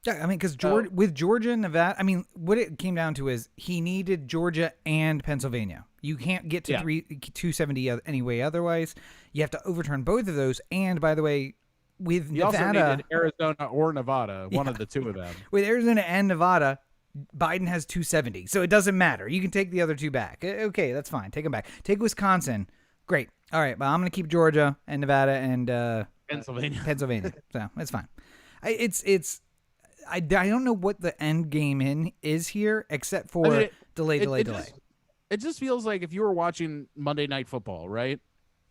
Speaker 1: Yeah, I mean, because with Georgia and Nevada, I mean, what it came down to is he needed Georgia and Pennsylvania. You can't get to 270 any way otherwise. You have to overturn both of those. And by the way, with
Speaker 2: you
Speaker 1: Nevada,
Speaker 2: also needed Arizona or Nevada, one of the 2 of them.
Speaker 1: With Arizona and Nevada, Biden has 270, so it doesn't matter. You can take the other 2 back. Okay, that's fine. Take them back. Take Wisconsin. Great. All right, but I'm going to keep Georgia and Nevada and Pennsylvania. So it's fine. I don't know what the end game is here, except for delay.
Speaker 2: It just feels like if you were watching Monday Night Football, right?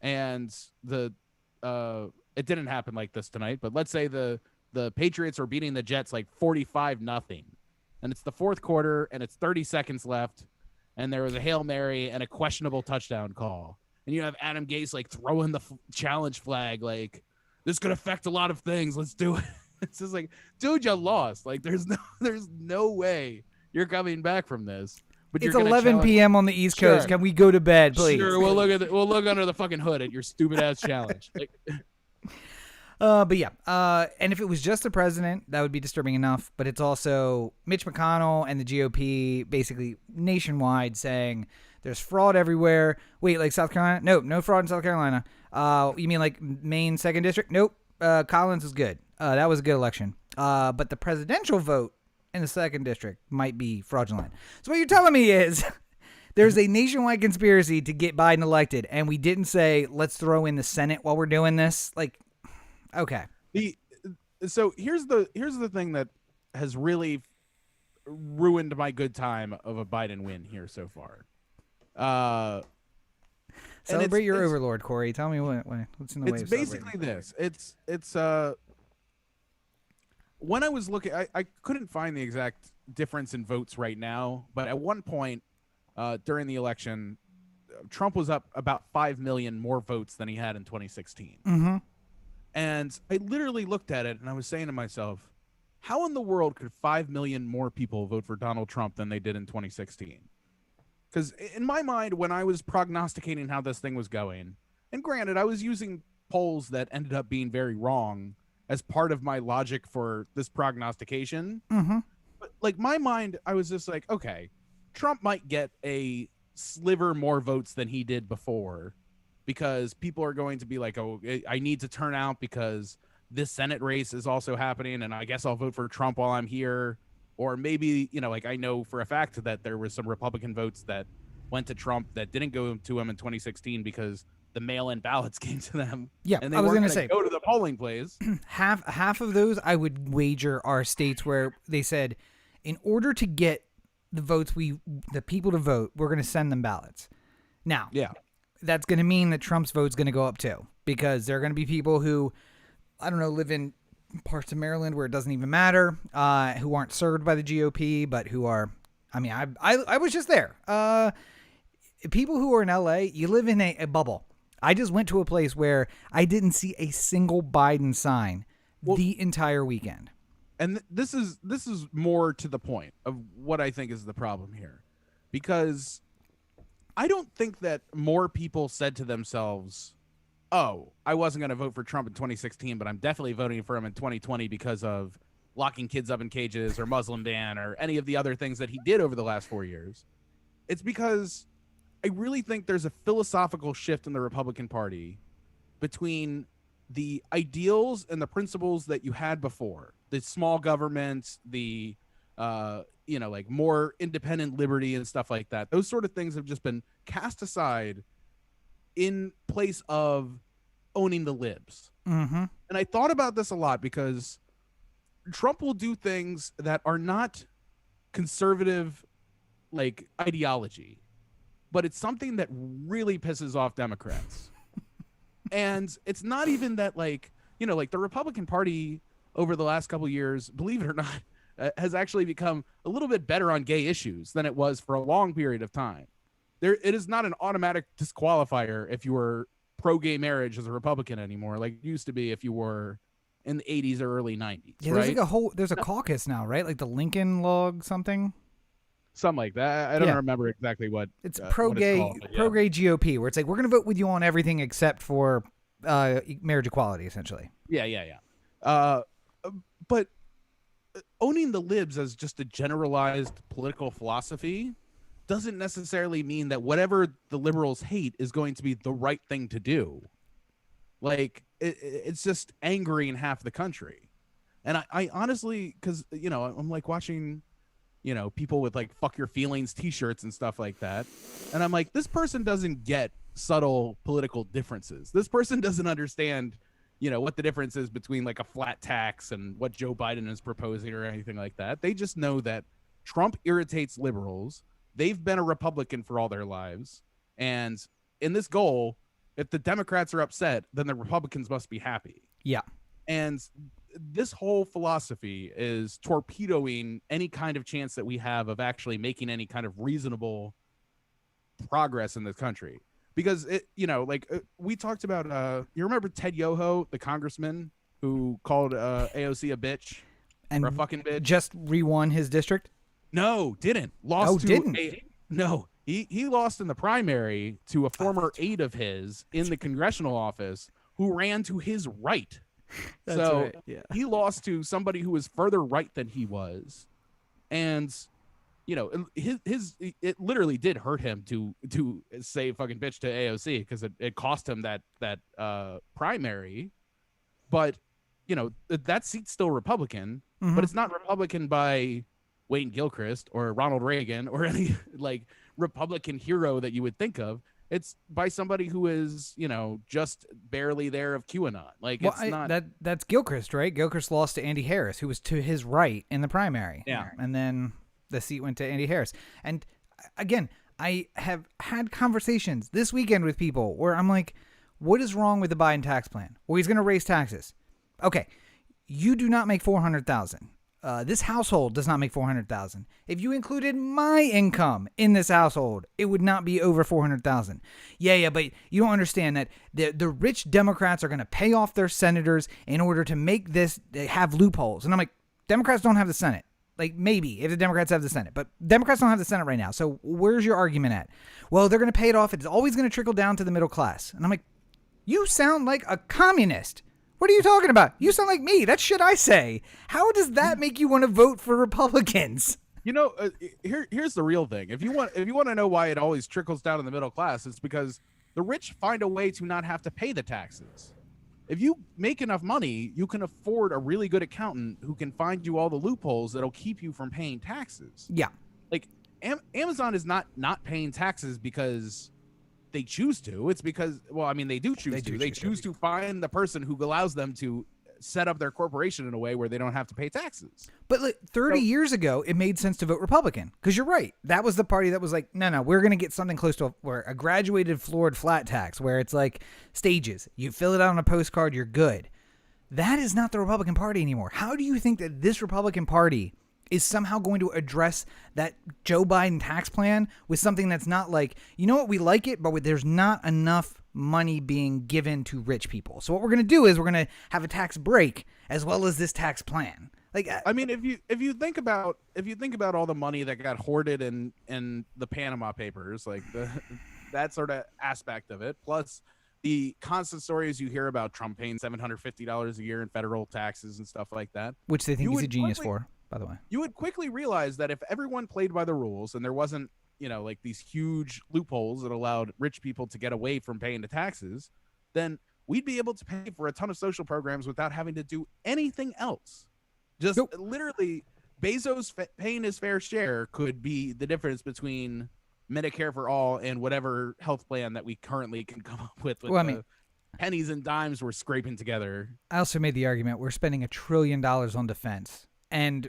Speaker 2: And it didn't happen like this tonight, but let's say the Patriots are beating the Jets like 45-0, and it's the fourth quarter, and it's 30 seconds left, and there was a Hail Mary and a questionable touchdown call. And you have Adam Gase like throwing the challenge flag, like, this could affect a lot of things. Let's do it. It's just like, dude, you lost. Like, there's no way you're coming back from this. But
Speaker 1: it's 11 p.m. on the East Coast. Can we go to bed, please?
Speaker 2: Sure, we'll look under the fucking hood at your stupid ass challenge. Like,
Speaker 1: but yeah, and if it was just the president, that would be disturbing enough. But it's also Mitch McConnell and the GOP basically nationwide saying there's fraud everywhere. Wait, like South Carolina? Nope, no fraud in South Carolina. You mean like Maine 2nd District? Nope. Collins is good. That was a good election. But the presidential vote in the 2nd District might be fraudulent. So what you're telling me is there's a nationwide conspiracy to get Biden elected, and we didn't say, let's throw in the Senate while we're doing this? Like, okay.
Speaker 2: So here's the thing that has really ruined my good time of a Biden win here so far.
Speaker 1: Celebrate your overlord, Corey. Tell me what's in the way of celebrating.
Speaker 2: It's basically this. It's when I was looking, I couldn't find the exact difference in votes right now, but at one point during the election, Trump was up about 5 million more votes than he had in 2016.
Speaker 1: Mm-hmm.
Speaker 2: And I literally looked at it and I was saying to myself, how in the world could 5 million more people vote for Donald Trump than they did in 2016? Because in my mind, when I was prognosticating how this thing was going, and granted, I was using polls that ended up being very wrong as part of my logic for this prognostication.
Speaker 1: Mm-hmm.
Speaker 2: But like my mind, I was just like, okay, Trump might get a sliver more votes than he did before because people are going to be like, oh, I need to turn out because this Senate race is also happening, and I guess I'll vote for Trump while I'm here. Or maybe, like I know for a fact that there was some Republican votes that went to Trump that didn't go to him in 2016 because the mail-in ballots came to them.
Speaker 1: Yeah,
Speaker 2: and they
Speaker 1: I was
Speaker 2: going to
Speaker 1: say,
Speaker 2: go to the polling place.
Speaker 1: half of those, I would wager, are states where they said, in order to get the votes, the people to vote, we're going to send them ballots. Now,
Speaker 2: yeah,
Speaker 1: that's going to mean that Trump's vote's going to go up too, because there are going to be people who, I don't know, live in parts of Maryland where it doesn't even matter, who aren't served by the GOP, but who are, I mean, I was just there. People who are in LA, you live in a bubble. I just went to a place where I didn't see a single Biden sign the entire weekend.
Speaker 2: And this is more to the point of what I think is the problem here, because I don't think that more people said to themselves, oh, I wasn't going to vote for Trump in 2016, but I'm definitely voting for him in 2020 because of locking kids up in cages or Muslim ban or any of the other things that he did over the last 4 years. It's because I really think there's a philosophical shift in the Republican Party between the ideals and the principles that you had before, the small government, the like more independent liberty and stuff like that. Those sort of things have just been cast aside in place of owning the libs.
Speaker 1: Mm-hmm.
Speaker 2: And I thought about this a lot because Trump will do things that are not conservative like ideology, but it's something that really pisses off Democrats. And it's not even that like the Republican Party over the last couple of years, believe it or not, has actually become a little bit better on gay issues than it was for a long period of time. It is not an automatic disqualifier if you were pro-gay marriage as a Republican anymore, like it used to be if you were in the 80s or early 90s.
Speaker 1: Yeah,
Speaker 2: right?
Speaker 1: there's a caucus now, right? Like the Lincoln Log something
Speaker 2: like that. I don't remember exactly what
Speaker 1: it's pro-gay GOP, where it's like we're going to vote with you on everything except for marriage equality, essentially.
Speaker 2: Yeah. But owning the libs as just a generalized political philosophy doesn't necessarily mean that whatever the liberals hate is going to be the right thing to do. Like it's just angering half the country. And I honestly, because I'm like watching people with like fuck your feelings t-shirts and stuff like that, and I'm like, this person doesn't get subtle political differences. This person doesn't understand what the difference is between like a flat tax and what Joe Biden is proposing or anything like that. They just know that Trump irritates liberals. They've been a Republican for all their lives. And in this goal, if the Democrats are upset, then the Republicans must be happy.
Speaker 1: Yeah.
Speaker 2: And this whole philosophy is torpedoing any kind of chance that we have of actually making any kind of reasonable progress in this country. Because we talked about you remember Ted Yoho, the congressman who called AOC a bitch
Speaker 1: And
Speaker 2: or a fucking bitch?
Speaker 1: just re-won his district?
Speaker 2: No, didn't. Lost
Speaker 1: Oh,
Speaker 2: to
Speaker 1: didn't?
Speaker 2: No. He lost in the primary to a former aide of his in the congressional office who ran to his right.
Speaker 1: That's
Speaker 2: so
Speaker 1: right, yeah.
Speaker 2: he lost to somebody who was further right than he was. And it literally did hurt him to say fucking bitch to AOC because it cost him that primary. But that seat's still Republican, but it's not Republican by Wayne Gilchrist or Ronald Reagan or any like Republican hero that you would think of. It's by somebody who is, just barely there of QAnon. Like,
Speaker 1: Well,
Speaker 2: it's not.
Speaker 1: That's Gilchrist, right? Gilchrist lost to Andy Harris, who was to his right in the primary.
Speaker 2: Yeah.
Speaker 1: And then the seat went to Andy Harris. And again, I have had conversations this weekend with people where I'm like, what is wrong with the Biden tax plan? Well, he's going to raise taxes. Okay, you do not make $400,000. This household does not make $400,000. If you included my income in this household, it would not be over $400,000. Yeah, but you don't understand that the rich Democrats are going to pay off their senators in order to make this have loopholes. And I'm like, Democrats don't have the Senate. Like, maybe if the Democrats have the Senate, but Democrats don't have the Senate right now. So where's your argument at? Well, they're going to pay it off. It's always going to trickle down to the middle class. And I'm like, you sound like a communist. What are you talking about? You sound like me. That's shit I say. How does that make you want to vote for Republicans?
Speaker 2: Here's the real thing. If you want to know why it always trickles down in the middle class, it's because the rich find a way to not have to pay the taxes. If you make enough money, you can afford a really good accountant who can find you all the loopholes that'll keep you from paying taxes.
Speaker 1: Yeah.
Speaker 2: Like Amazon is not paying taxes because they choose to. It's because, they do choose to. They choose to find the person who allows them to set up their corporation in a way where they don't have to pay taxes.
Speaker 1: But 30 years ago, it made sense to vote Republican because you're right. That was the party that was like, no, we're going to get something close to a graduated floored flat tax where it's like stages. You fill it out on a postcard, you're good. That is not the Republican Party anymore. How do you think that this Republican Party is somehow going to address that Joe Biden tax plan with something that's not like, you know what, we like it, but there's not enough money being given to rich people. So what we're going to do is we're going to have a tax break as well as this tax plan. Like,
Speaker 2: if you think about all the money that got hoarded in the Panama Papers, like that sort of aspect of it, plus the constant stories you hear about Trump paying $750 a year in federal taxes and stuff like that,
Speaker 1: which they think he's a genius for, by the way.
Speaker 2: You would quickly realize that if everyone played by the rules and there wasn't, like these huge loopholes that allowed rich people to get away from paying the taxes, then we'd be able to pay for a ton of social programs without having to do anything else. Just literally Bezos paying his fair share could be the difference between Medicare for all and whatever health plan that we currently can come up with the pennies and dimes we're scraping together.
Speaker 1: I also made the argument we're spending $1 trillion on defense. And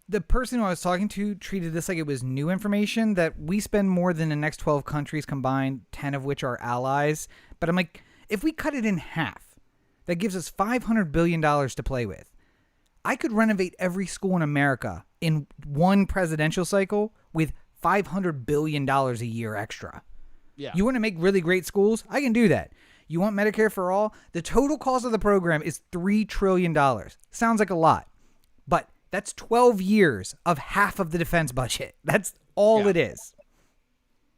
Speaker 1: the person who I was talking to treated this like it was new information, that we spend more than the next 12 countries combined, 10 of which are allies. But I'm like, if we cut it in half, that gives us $500 billion to play with. I could renovate every school in America in one presidential cycle with $500 billion a year extra.
Speaker 2: Yeah.
Speaker 1: You want to make really great schools? I can do that. You want Medicare for all? The total cost of the program is $3 trillion. Sounds like a lot, but that's 12 years of half of the defense budget. That's all it is.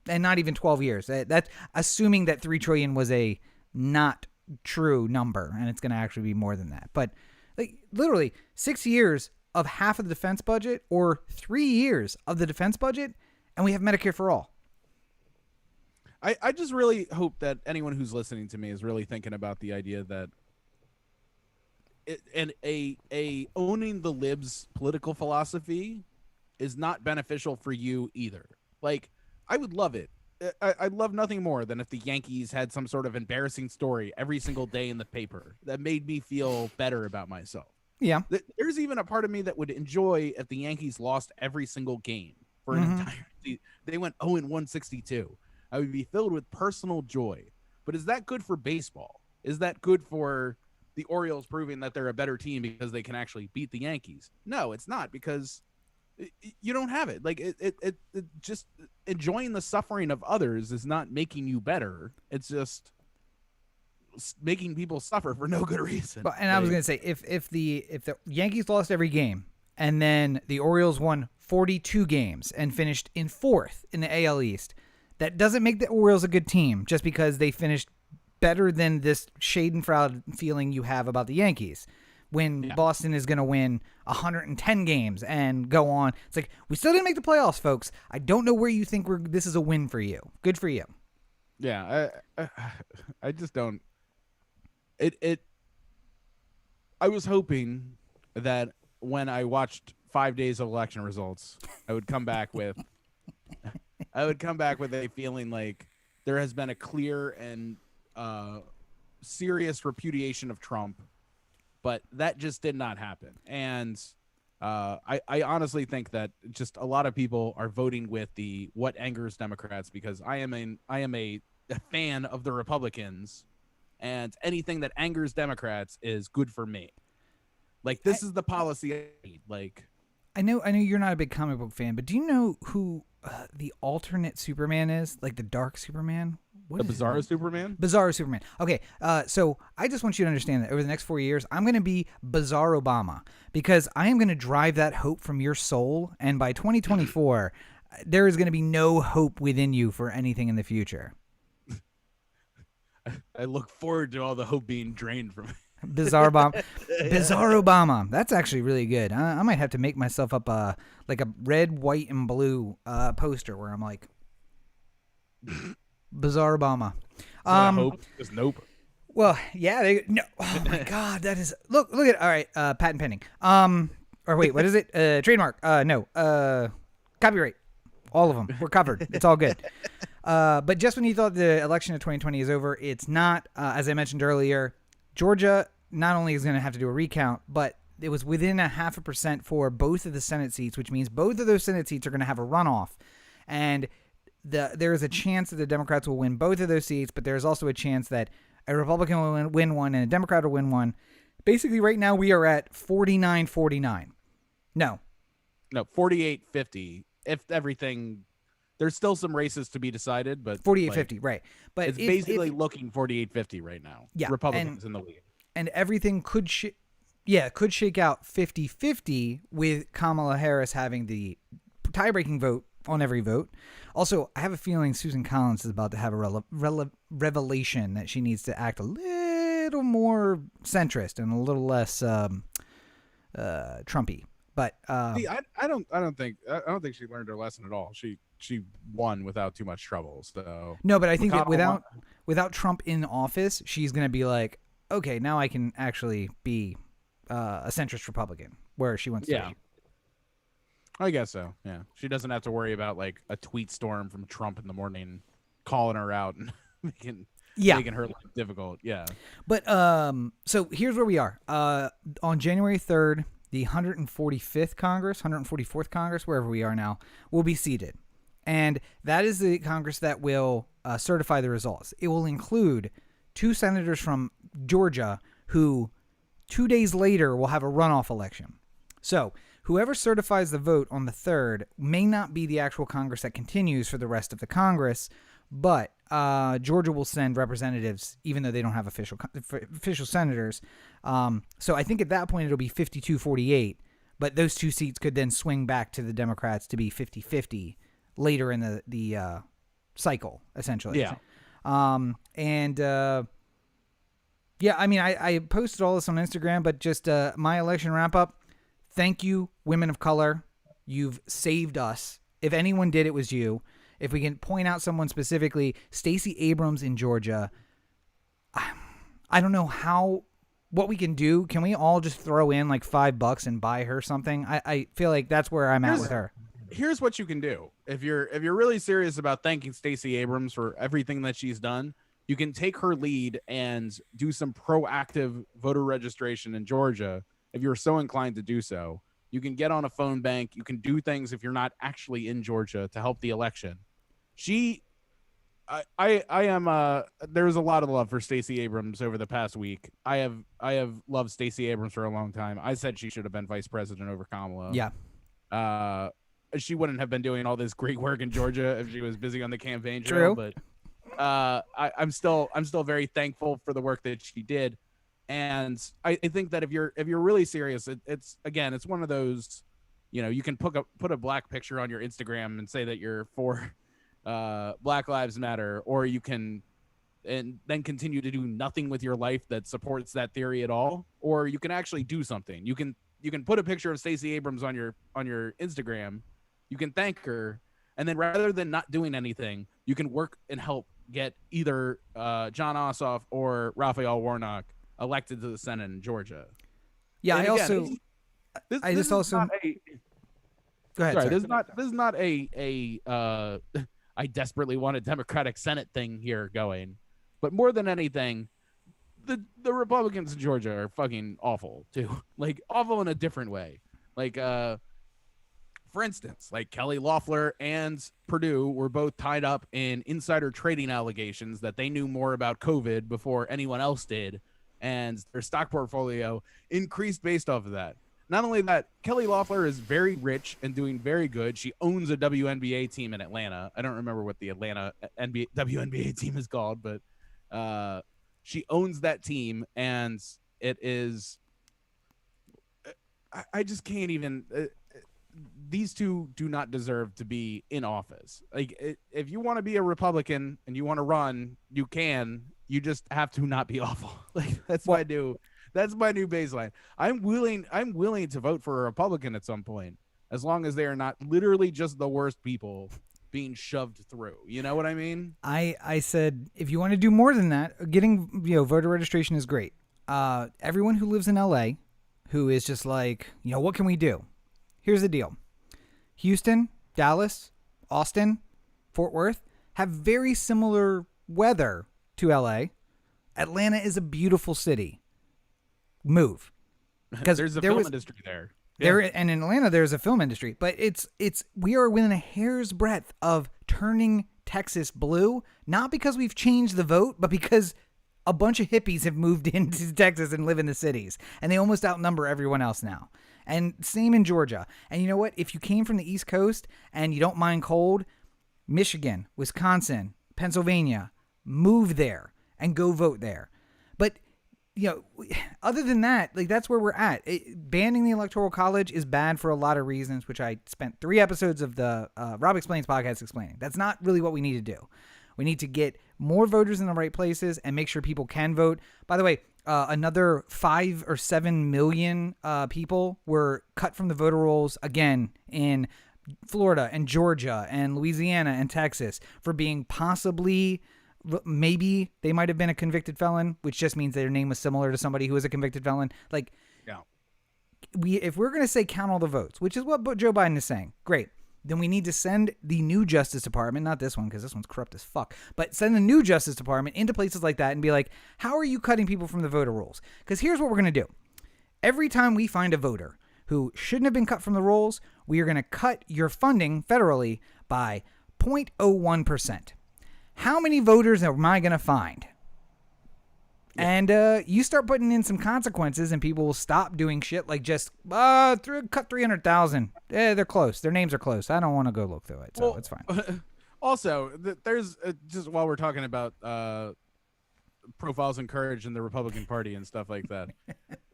Speaker 1: And not even 12 years. That's assuming that $3 trillion was a not true number, and it's going to actually be more than that. But like literally 6 years of half of the defense budget, or 3 years of the defense budget, and we have Medicare for all.
Speaker 2: I just really hope that anyone who's listening to me is really thinking about the idea that owning the libs political philosophy is not beneficial for you either. Like, I would love it. I'd love nothing more than if the Yankees had some sort of embarrassing story every single day in the paper that made me feel better about myself.
Speaker 1: Yeah.
Speaker 2: There's even a part of me that would enjoy if the Yankees lost every single game for an entire season. They went 0-162. I would be filled with personal joy. But is that good for baseball? Is that good for the Orioles proving that they're a better team because they can actually beat the Yankees. No, it's not, because you don't have it. Like it just enjoying the suffering of others is not making you better. It's just making people suffer for no good reason.
Speaker 1: But, and I was gonna say, if the Yankees lost every game and then the Orioles won 42 games and finished in 4th in the AL East, that doesn't make the Orioles a good team just because they finished better than this schadenfreude feeling you have about the Yankees. When Boston is going to win 110 games and go on. It's like, we still didn't make the playoffs, folks. I don't know where you think this is a win for you. Good for you.
Speaker 2: Yeah, I just don't. I was hoping that when I watched 5 days of election results, I would come back with a feeling like there has been a clear and serious repudiation of Trump. But that just did not happen. And I honestly think that just a lot of people are voting with the what angers Democrats, because I am a fan of the Republicans, and anything that angers Democrats is good for me. Like, this is the policy I need. Like,
Speaker 1: I know you're not a big comic book fan, but do you know who the alternate Superman is? Like the Dark Superman?
Speaker 2: The Bizarro Superman?
Speaker 1: Bizarro Superman. Okay, so I just want you to understand that over the next 4 years, I'm going to be Bizarre Obama, because I am going to drive that hope from your soul, and by 2024, there is going to be no hope within you for anything in the future.
Speaker 2: I look forward to all the hope being drained from me.
Speaker 1: Bizarre Obama. Bizarre Obama. That's actually really good. I might have to make myself up like a red, white, and blue poster where I'm like, Bizarre Obama.
Speaker 2: Hope? Just nope.
Speaker 1: Well, yeah. No. Oh my God, that is. Look at. All right. Patent pending. Or wait, what is it? Trademark. No. Copyright. All of them. We're covered. It's all good. But just when you thought the election of 2020 is over, it's not. As I mentioned earlier, Georgia not only is going to have to do a recount, but it was within 0.5% for both of the Senate seats, which means both of those Senate seats are going to have a runoff. And there is a chance that the Democrats will win both of those seats, but there's also a chance that a Republican will win one and a Democrat will win one. Basically, right now we are at 49-49. No,
Speaker 2: 48-50. If everything, there's still some races to be decided, but
Speaker 1: 48-50, right? But
Speaker 2: it's basically looking 48-50 right now.
Speaker 1: Yeah,
Speaker 2: Republicans in the lead,
Speaker 1: and everything could shake out 50-50 with Kamala Harris having the tie-breaking vote on every vote. Also, I have a feeling Susan Collins is about to have a revelation that she needs to act a little more centrist and a little less Trumpy. But
Speaker 2: I don't think she learned her lesson at all. She won without too much trouble. So
Speaker 1: no, but I think that without Trump in office, she's going to be like, okay, now I can actually be a centrist Republican where she wants to be.
Speaker 2: I guess so. Yeah, she doesn't have to worry about like a tweet storm from Trump in the morning, calling her out and making her life difficult. Yeah.
Speaker 1: But so here's where we are. On January 3rd, the 145th Congress, 144th Congress, wherever we are now, will be seated, and that is the Congress that will certify the results. It will include 2 senators from Georgia who 2 days later will have a runoff election. So whoever certifies the vote on the 3rd may not be the actual Congress that continues for the rest of the Congress, but Georgia will send representatives, even though they don't have official senators. So I think at that point it'll be 52-48, but those 2 seats could then swing back to the Democrats to be 50-50 later in the cycle, essentially.
Speaker 2: Yeah.
Speaker 1: Yeah, I mean, I posted all this on Instagram, but just my election wrap-up. Thank you, women of color. You've saved us. If anyone did, it was you. If we can point out someone specifically, Stacey Abrams in Georgia, I don't know what we can do. Can we all just throw in like $5 and buy her something? I feel like that's where I'm at with her.
Speaker 2: Here's what you can do. If you're really serious about thanking Stacey Abrams for everything that she's done, you can take her lead and do some proactive voter registration in Georgia. If you're so inclined to do so, you can get on a phone bank. You can do things if you're not actually in Georgia to help the election. She I am there's a lot of love for Stacey Abrams over the past week. I have loved Stacey Abrams for a long time. I said she should have been vice president over Kamala.
Speaker 1: Yeah.
Speaker 2: She wouldn't have been doing all this great work in Georgia if she was busy on the campaign trail.
Speaker 1: True.
Speaker 2: But I'm still very thankful for the work that she did, and I think that if you're really serious, it's one of those, you can put a black picture on your Instagram and say that you're for Black Lives Matter, or you can and then continue to do nothing with your life that supports that theory at all, or you can actually do something. You can put a picture of Stacey Abrams on your Instagram. You can thank her, and then rather than not doing anything, you can work and help get either John Ossoff or Raphael Warnock elected to the Senate in Georgia.
Speaker 1: Yeah,
Speaker 2: And
Speaker 1: I
Speaker 2: again,
Speaker 1: also
Speaker 2: this
Speaker 1: I
Speaker 2: this
Speaker 1: just
Speaker 2: is
Speaker 1: also
Speaker 2: not a-
Speaker 1: go ahead.
Speaker 2: sorry,
Speaker 1: Sorry.
Speaker 2: this is not a I desperately want a Democratic Senate thing here going, but more than anything, the Republicans in Georgia are fucking awful too. Like awful in a different way. Like for instance, like Kelly Loeffler and Purdue were both tied up in insider trading allegations that they knew more about COVID before anyone else did, and their stock portfolio increased based off of that. Not only that, Kelly Loeffler is very rich and doing very good. She owns a WNBA team in Atlanta. I don't remember what the Atlanta WNBA team is called, but she owns that team, and it is. I just can't even. These two do not deserve to be in office. Like, if you want to be a Republican and you want to run, you can. You just have to not be awful. Like that's my new baseline. I'm willing to vote for a Republican at some point, as long as they are not literally just the worst people being shoved through. You know what I mean?
Speaker 1: I said if you want to do more than that, getting voter registration is great. Everyone who lives in LA, who is just like, what can we do? Here's the deal. Houston, Dallas, Austin, Fort Worth have very similar weather to LA. Atlanta is a beautiful city. Move. Because
Speaker 2: there's a film industry there.
Speaker 1: And in Atlanta there's a film industry, but we are within a hair's breadth of turning Texas blue, not because we've changed the vote, but because a bunch of hippies have moved into Texas and live in the cities, and they almost outnumber everyone else now. And same in Georgia. And you know what? If you came from the East Coast and you don't mind cold, Michigan, Wisconsin, Pennsylvania, move there and go vote there. But other than that, like that's where we're at. Banning the Electoral College is bad for a lot of reasons, which I spent 3 episodes of the Rob Explains podcast explaining. That's not really what we need to do. We need to get more voters in the right places and make sure people can vote. By the way, another 5 or 7 million people were cut from the voter rolls again in Florida and Georgia and Louisiana and Texas for being maybe they might have been a convicted felon, which just means their name was similar to somebody who was a convicted felon. Like,
Speaker 2: yeah.
Speaker 1: If we're going to say count all the votes, which is what Joe Biden is saying, great. Then we need to send the new Justice Department, not this one because this one's corrupt as fuck, but send the new Justice Department into places like that and be like, how are you cutting people from the voter rolls? Because here's what we're going to do. Every time we find a voter who shouldn't have been cut from the rolls, we are going to cut your funding federally by 0.01%. How many voters am I going to find? Yeah. And you start putting in some consequences and people will stop doing shit like just cut 300,000. They're close. Their names are close. I don't want to go look through it, so it's fine.
Speaker 2: Also, there's just while we're talking about profiles and courage in the Republican Party and stuff like that,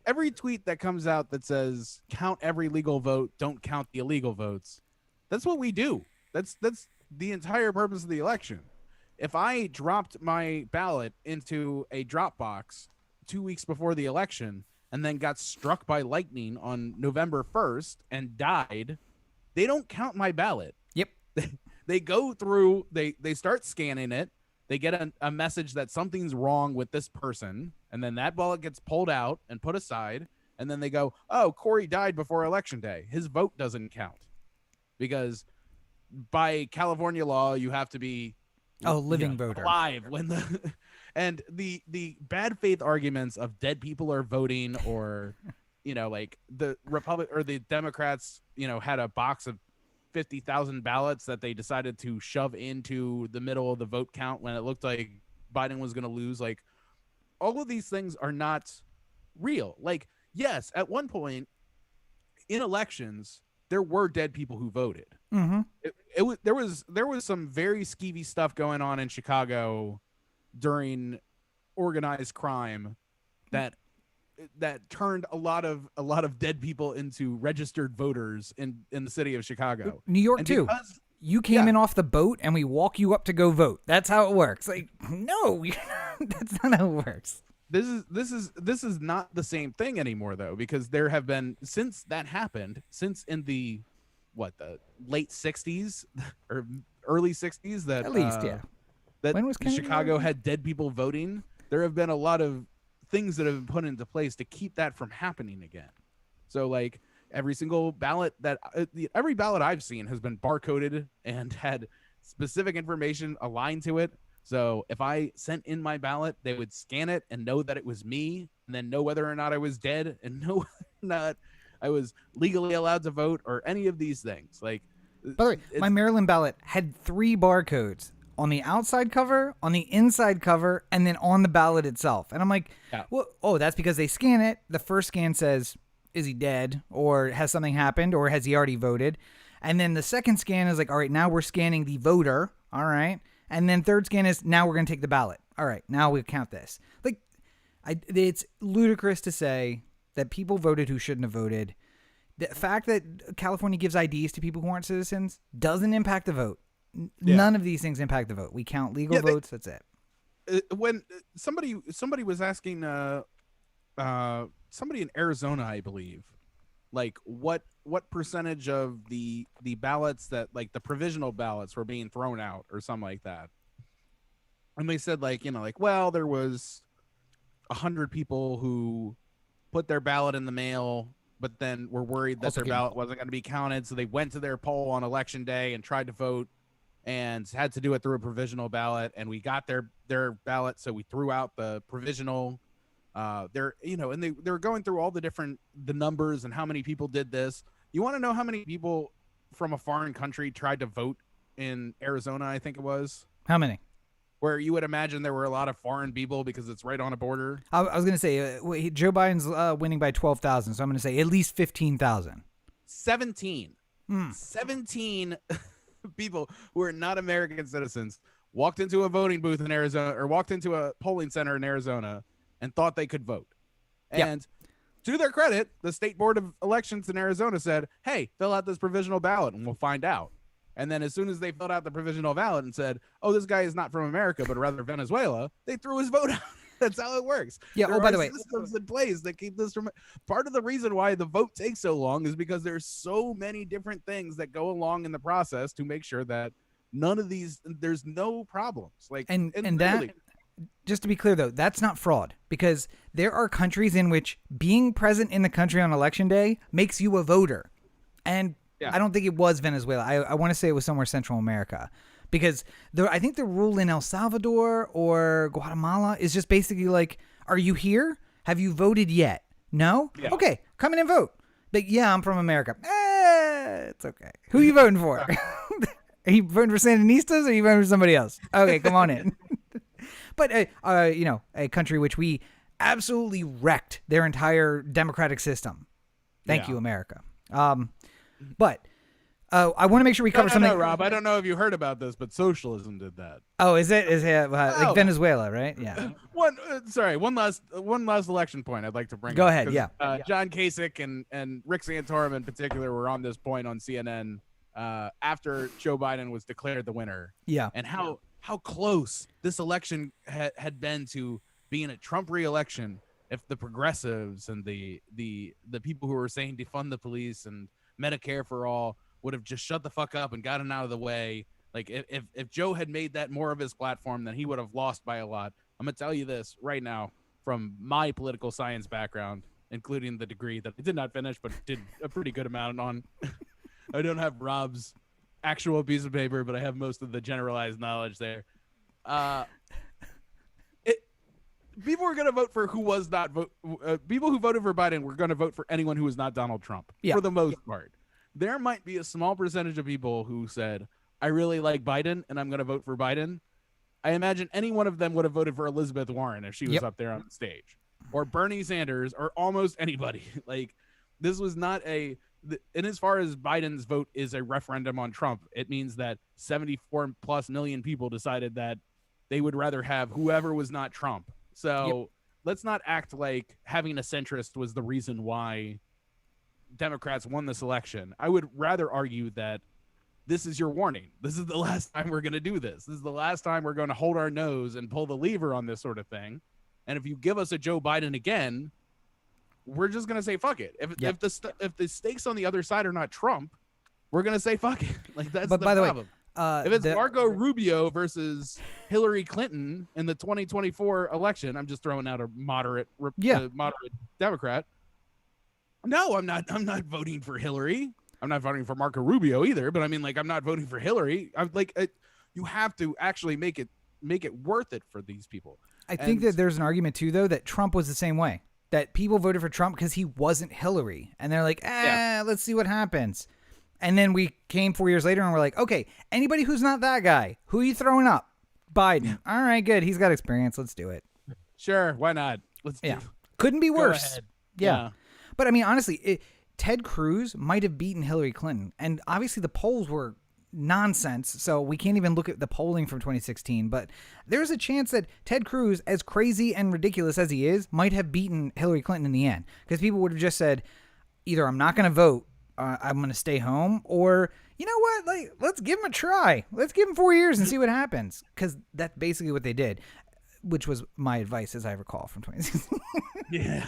Speaker 2: every tweet that comes out that says count every legal vote, don't count the illegal votes, that's what we do. That's the entire purpose of the election. If I dropped my ballot into a drop box 2 weeks before the election and then got struck by lightning on November 1st and died, they don't count my ballot.
Speaker 1: Yep.
Speaker 2: They go through, they start scanning it. They get a message that something's wrong with this person. And then that ballot gets pulled out and put aside. And then they go, oh, Corey died before Election Day. His vote doesn't count. Because by California law, you have to be
Speaker 1: living voter
Speaker 2: alive when the bad faith arguments of dead people are voting, or like the Republic or the Democrats had a box of 50,000 ballots that they decided to shove into the middle of the vote count when it looked like Biden was going to lose. Like, all of these things are not real. Like, yes, at one point in elections, there were dead people who voted.
Speaker 1: Mm-hmm.
Speaker 2: There was some very skeevy stuff going on in Chicago during organized crime that turned a lot of dead people into registered voters in the city of Chicago.
Speaker 1: New York
Speaker 2: And
Speaker 1: too.
Speaker 2: because-
Speaker 1: You came in off the boat and we walk you up to go vote. That's how it works. Like, no, that's not how it works.
Speaker 2: This is not the same thing anymore, though, because there have been, since that happened, since in the late 60s or early 60s, that
Speaker 1: At least, yeah.
Speaker 2: that
Speaker 1: When was Kennedy
Speaker 2: Chicago
Speaker 1: elected?
Speaker 2: had dead people voting. There have been a lot of things that have been put into place to keep that from happening again. So, like, every single ballot every ballot I've seen has been barcoded and had specific information aligned to it. So if I sent in my ballot, they would scan it and know that it was me, and then know whether or not I was dead, and know whether or not I was legally allowed to vote, or any of these things. Like,
Speaker 1: By the way, my Maryland ballot had 3 barcodes on the outside cover, on the inside cover, and then on the ballot itself. And I'm like, well, oh, that's because they scan it. The first scan says, is he dead, or has something happened, or has he already voted? And then the second scan is like, all right, now we're scanning the voter. All right. And then third scan is, now we're going to take the ballot. All right, now we count this. Like, it's ludicrous to say that people voted who shouldn't have voted. The fact that California gives IDs to people who aren't citizens doesn't impact the vote. None of these things impact the vote. We count legal votes. That's it.
Speaker 2: When somebody was asking somebody in Arizona, I believe, like what percentage of the ballots that, like, the provisional ballots were being thrown out or something like that. And they said, like, well, there was 100 people who put their ballot in the mail, but then were worried that
Speaker 1: Also
Speaker 2: their ballot wasn't going to be counted. So they went to their poll on election day and tried to vote and had to do it through a provisional ballot. And we got their ballot. So we threw out the provisional. And they were going through all the numbers and how many people did this. You want to know how many people from a foreign country tried to vote in Arizona? I think it was.
Speaker 1: How many?
Speaker 2: Where you would imagine there were a lot of foreign people because it's right on a border.
Speaker 1: I was going to say, Joe Biden's winning by 12,000, so I'm going to say at least 15,000.
Speaker 2: 17. 17 people who are not American citizens walked into a voting booth in Arizona, or walked into a polling center in Arizona, and thought they could vote. And to their credit, the State Board of Elections in Arizona said, hey, fill out this provisional ballot and we'll find out. And then as soon as they filled out the provisional ballot and said, oh, this guy is not from America, but rather Venezuela, they threw his vote out. That's how it works.
Speaker 1: Yeah.
Speaker 2: There
Speaker 1: By
Speaker 2: are
Speaker 1: the way,
Speaker 2: systems in place that keep this from. Part of the reason why the vote takes so long is because there's so many different things that go along in the process to make sure that there's no problems. Like,
Speaker 1: and that, just to be clear, though, that's not fraud, because there are countries in which being present in the country on election day makes you a voter. And I don't think it was Venezuela. I want to say it was somewhere Central America, because I think the rule in El Salvador or Guatemala is just basically like, are you here? Have you voted yet? No? Yeah. Okay, come in and vote. Like, yeah, I'm from America. It's okay. Who are you voting for? Are you voting for Sandinistas, or are you voting for somebody else? Okay, come on in. But, a country which we absolutely wrecked their entire democratic system. Thank you, America. But I want to make sure we cover something.
Speaker 2: No, Rob, I don't know if you heard about this, but socialism did that.
Speaker 1: Oh, is it like Venezuela, right? Yeah.
Speaker 2: One last election point I'd like to bring.
Speaker 1: Go
Speaker 2: up,
Speaker 1: ahead. Yeah.
Speaker 2: John Kasich and Rick Santorum in particular were on this point on CNN after Joe Biden was declared the winner. Yeah. And how close this election had been to being a Trump re-election if the progressives and the people who were saying defund the police and Medicare for all would have just shut the fuck up and gotten out of the way. Like, if Joe had made that more of his platform, then he would have lost by a lot. I'm going to tell you this right now from my political science background, including the degree that I did not finish, but did a pretty good amount on. I don't have Rob's actual piece of paper, but I have most of the generalized knowledge there. People were going to vote for who was not people who voted for Biden were going to vote for anyone who was not Donald Trump for the most part. there might be a small percentage of people who said, I really like Biden and I'm going to vote for Biden. I imagine any one of them would have voted for Elizabeth Warren if she was up there on the stage, or Bernie Sanders, or almost anybody. Like, this was not and as far as Biden's vote is a referendum on Trump, it means that 74 plus million people decided that they would rather have whoever was not Trump. So let's not act like having a centrist was the reason why Democrats won this election. I would rather argue that this is your warning. This is the last time we're going to do this. This is the last time we're going to hold our nose and pull the lever on this sort of thing. And if you give us a Joe Biden again, we're just going to say fuck it. If the stakes on the other side are not Trump, we're going to say fuck it. Like, that's the problem. If it's Marco Rubio versus Hillary Clinton in the 2024 election, I'm just throwing out a moderate Democrat. No, I'm not voting for Hillary. I'm not voting for Marco Rubio either, but I mean, like, I'm not voting for Hillary. I'm like, you have to actually make it worth it for these people.
Speaker 1: I think that there's an argument too, though, that Trump was the same way. That people voted for Trump because he wasn't Hillary, and they're like, let's see what happens. And then we came 4 years later, and we're like, okay, anybody who's not that guy, who are you throwing up? Biden. All right, good. He's got experience. Let's do it.
Speaker 2: Sure, why not?
Speaker 1: Couldn't be worse.
Speaker 2: Yeah.
Speaker 1: But I mean, honestly, Ted Cruz might have beaten Hillary Clinton. And obviously the polls were nonsense, so we can't even look at the polling from 2016. But there's a chance that Ted Cruz, as crazy and ridiculous as he is, might have beaten Hillary Clinton in the end. Because people would have just said, either I'm not going to vote, I'm going to stay home, or, you know what, like, let's give him a try. Let's give him 4 years and see what happens. Because that's basically what they did, which was my advice, as I recall, from 2016.
Speaker 2: Yeah.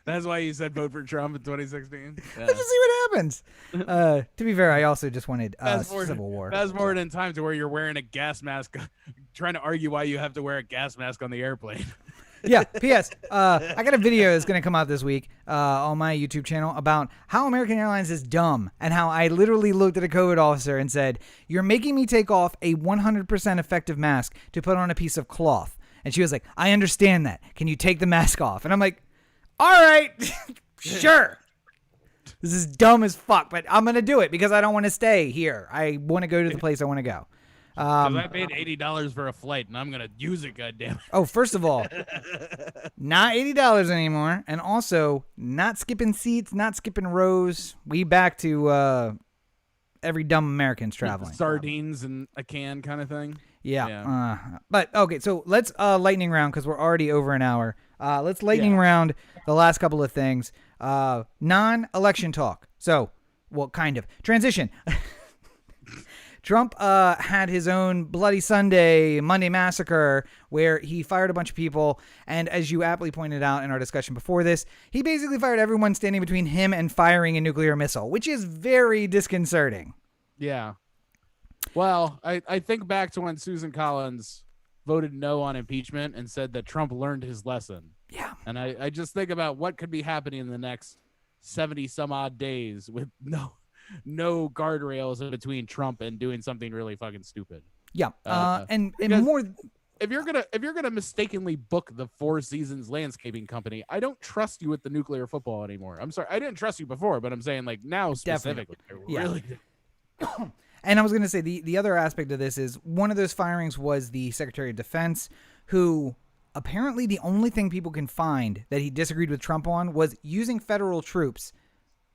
Speaker 2: That's why you said vote for Trump in 2016. Yeah.
Speaker 1: Let's just see what happens. To be fair, I also just wanted Civil War.
Speaker 2: Fast forward in time to where you're wearing a gas mask, trying to argue why you have to wear a gas mask on the airplane.
Speaker 1: Yeah. P.S. I got a video that's going to come out this week on my YouTube channel about how American Airlines is dumb, and how I literally looked at a COVID officer and said, "You're making me take off a 100% effective mask to put on a piece of cloth." And she was like, "I understand that. Can you take the mask off?" And I'm like, all right, sure. This is dumb as fuck, but I'm going to do it because I don't want to stay here. I want to go to the place I want to go.
Speaker 2: Because I paid $80 for a flight, and I'm going to use it, goddammit.
Speaker 1: Oh, first of all, not $80 anymore, and also not skipping seats, not skipping rows. We back to every dumb American's traveling.
Speaker 2: Sardines in a can kind of thing.
Speaker 1: Yeah. But, okay, so let's lightning round because we're already over an hour. Let's lightning round the last couple of things. Non-election talk. So, well, kind of. Transition. Trump had his own Bloody Sunday, Monday Massacre, where he fired a bunch of people. And as you aptly pointed out in our discussion before this, he basically fired everyone standing between him and firing a nuclear missile, which is very disconcerting.
Speaker 2: Yeah. Well, I think back to when Susan Collins voted no on impeachment and said that Trump learned his lesson.
Speaker 1: Yeah.
Speaker 2: And I just think about what could be happening in the next 70 some odd days with no guardrails in between Trump and doing something really fucking stupid.
Speaker 1: Yeah. And more,
Speaker 2: if you're gonna mistakenly book the Four Seasons landscaping company, I don't trust you with the nuclear football anymore. I'm sorry, I didn't trust you before, but I'm saying, like, now specifically, really.
Speaker 1: And I was going to say the other aspect of this is one of those firings was the Secretary of Defense, who apparently the only thing people can find that he disagreed with Trump on was using federal troops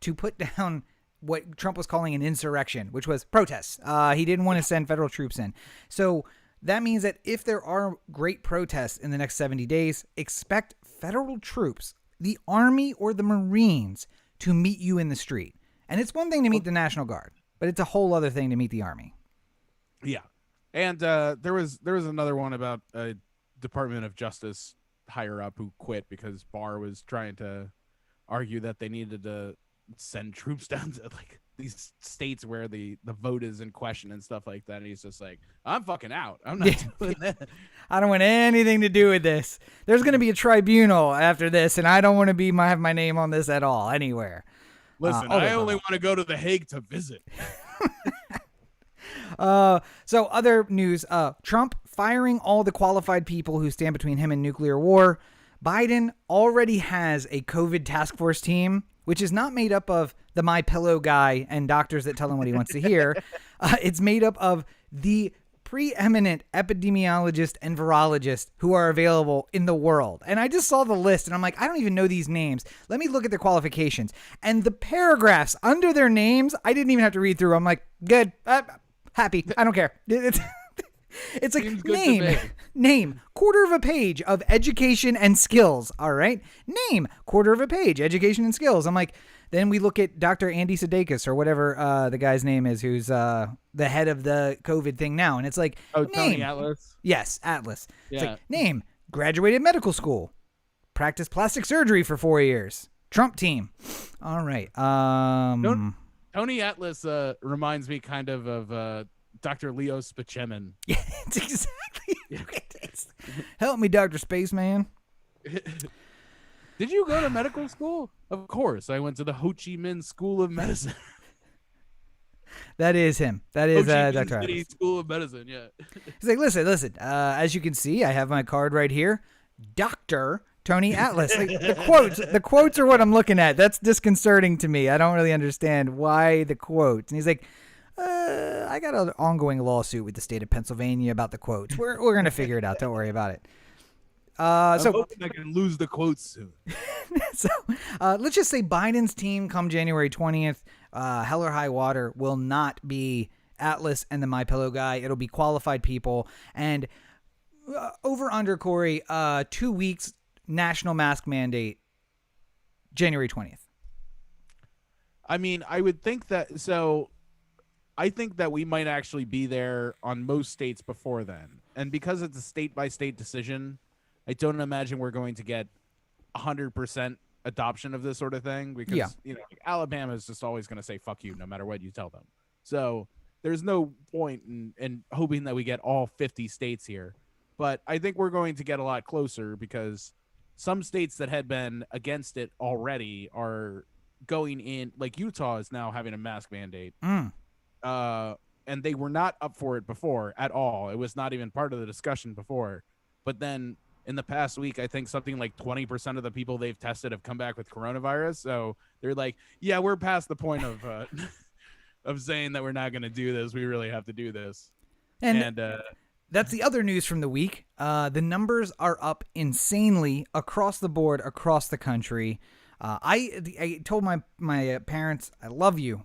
Speaker 1: to put down what Trump was calling an insurrection, which was protests. He didn't want to send federal troops in. So that means that if there are great protests in the next 70 days, expect federal troops, the Army or the Marines, to meet you in the street. And it's one thing to meet the National Guard, but it's a whole other thing to meet the Army.
Speaker 2: Yeah. And there was another one about a Department of Justice higher up who quit because Barr was trying to argue that they needed to send troops down to, like, these states where the vote is in question and stuff like that. And he's just like, I'm fucking out. I'm not doing that.
Speaker 1: I don't want anything to do with this. There's going to be a tribunal after this, and I don't want to have my name on this at all, anywhere.
Speaker 2: Listen, I only want to go to The Hague to visit.
Speaker 1: So other news, Trump firing all the qualified people who stand between him and nuclear war. Biden already has a COVID task force team which is not made up of the My Pillow guy and doctors that tell him what he wants to hear. It's made up of the preeminent epidemiologist and virologist who are available in the world. And I just saw the list and I'm like, I don't even know these names. Let me look at their qualifications. And the paragraphs under their names, I didn't even have to read through. I'm like, good, happy. I don't care. It's like name, quarter of a page of education and skills. All right. Name, quarter of a page, education and skills. I'm like, then we look at Dr. Andy Sudeikis or whatever the guy's name is, who's the head of the COVID thing now. And it's like, name.
Speaker 2: Tony Atlas?
Speaker 1: Yes, Atlas.
Speaker 2: Yeah.
Speaker 1: It's like, name, graduated medical school, practiced plastic surgery for 4 years, Trump team. All right.
Speaker 2: Tony Atlas reminds me kind of Dr. Leo Spaceman.
Speaker 1: Yeah, it's exactly what it is. Help me, Dr. Spaceman.
Speaker 2: Did you go to medical school? Of course. I went to the Ho Chi Minh School of Medicine.
Speaker 1: That is him. That is
Speaker 2: Ho Chi Minh
Speaker 1: Dr.
Speaker 2: City
Speaker 1: Atlas.
Speaker 2: School of Medicine, yeah.
Speaker 1: He's like, listen. As you can see, I have my card right here. Dr. Tony Atlas. Like, the quotes are what I'm looking at. That's disconcerting to me. I don't really understand why the quotes. And he's like, I got an ongoing lawsuit with the state of Pennsylvania about the quotes. We're going to figure it out. Don't worry about it.
Speaker 2: I'm hoping I can lose the quotes soon.
Speaker 1: So let's just say Biden's team come January 20th, hell or high water, will not be Atlas and the My Pillow guy. It'll be qualified people. And over under, Corey, 2 weeks national mask mandate, January 20th.
Speaker 2: I mean, I would think that. So I think that we might actually be there on most states before then. And because it's a state by state decision, I don't imagine we're going to get 100% adoption of this sort of thing because, Alabama is just always going to say, fuck you, no matter what you tell them. So there's no point in hoping that we get all 50 states here. But I think we're going to get a lot closer because some states that had been against it already are going in, like Utah is now having a mask mandate. And they were not up for it before at all. It was not even part of the discussion before. But then in the past week, I think something like 20% of the people they've tested have come back with coronavirus. So they're like, yeah, we're past the point of of saying that we're not going to do this. We really have to do this. And
Speaker 1: that's the other news from the week. The numbers are up insanely across the board, across the country. I told my parents, I love you.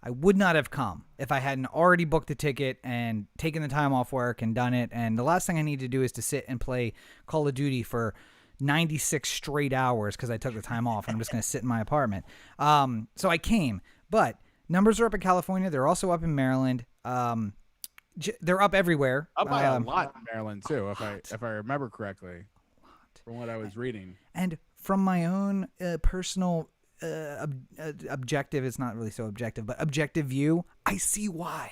Speaker 1: I would not have come if I hadn't already booked the ticket and taken the time off work and done it. And the last thing I need to do is to sit and play Call of Duty for 96 straight hours because I took the time off and I'm just going to sit in my apartment. So I came, but numbers are up in California. They're also up in Maryland. They're up everywhere.
Speaker 2: Up by a lot in Maryland too, if I remember correctly, from what I was reading.
Speaker 1: And from my own personal objective, it's not really so objective, but objective view, I see why.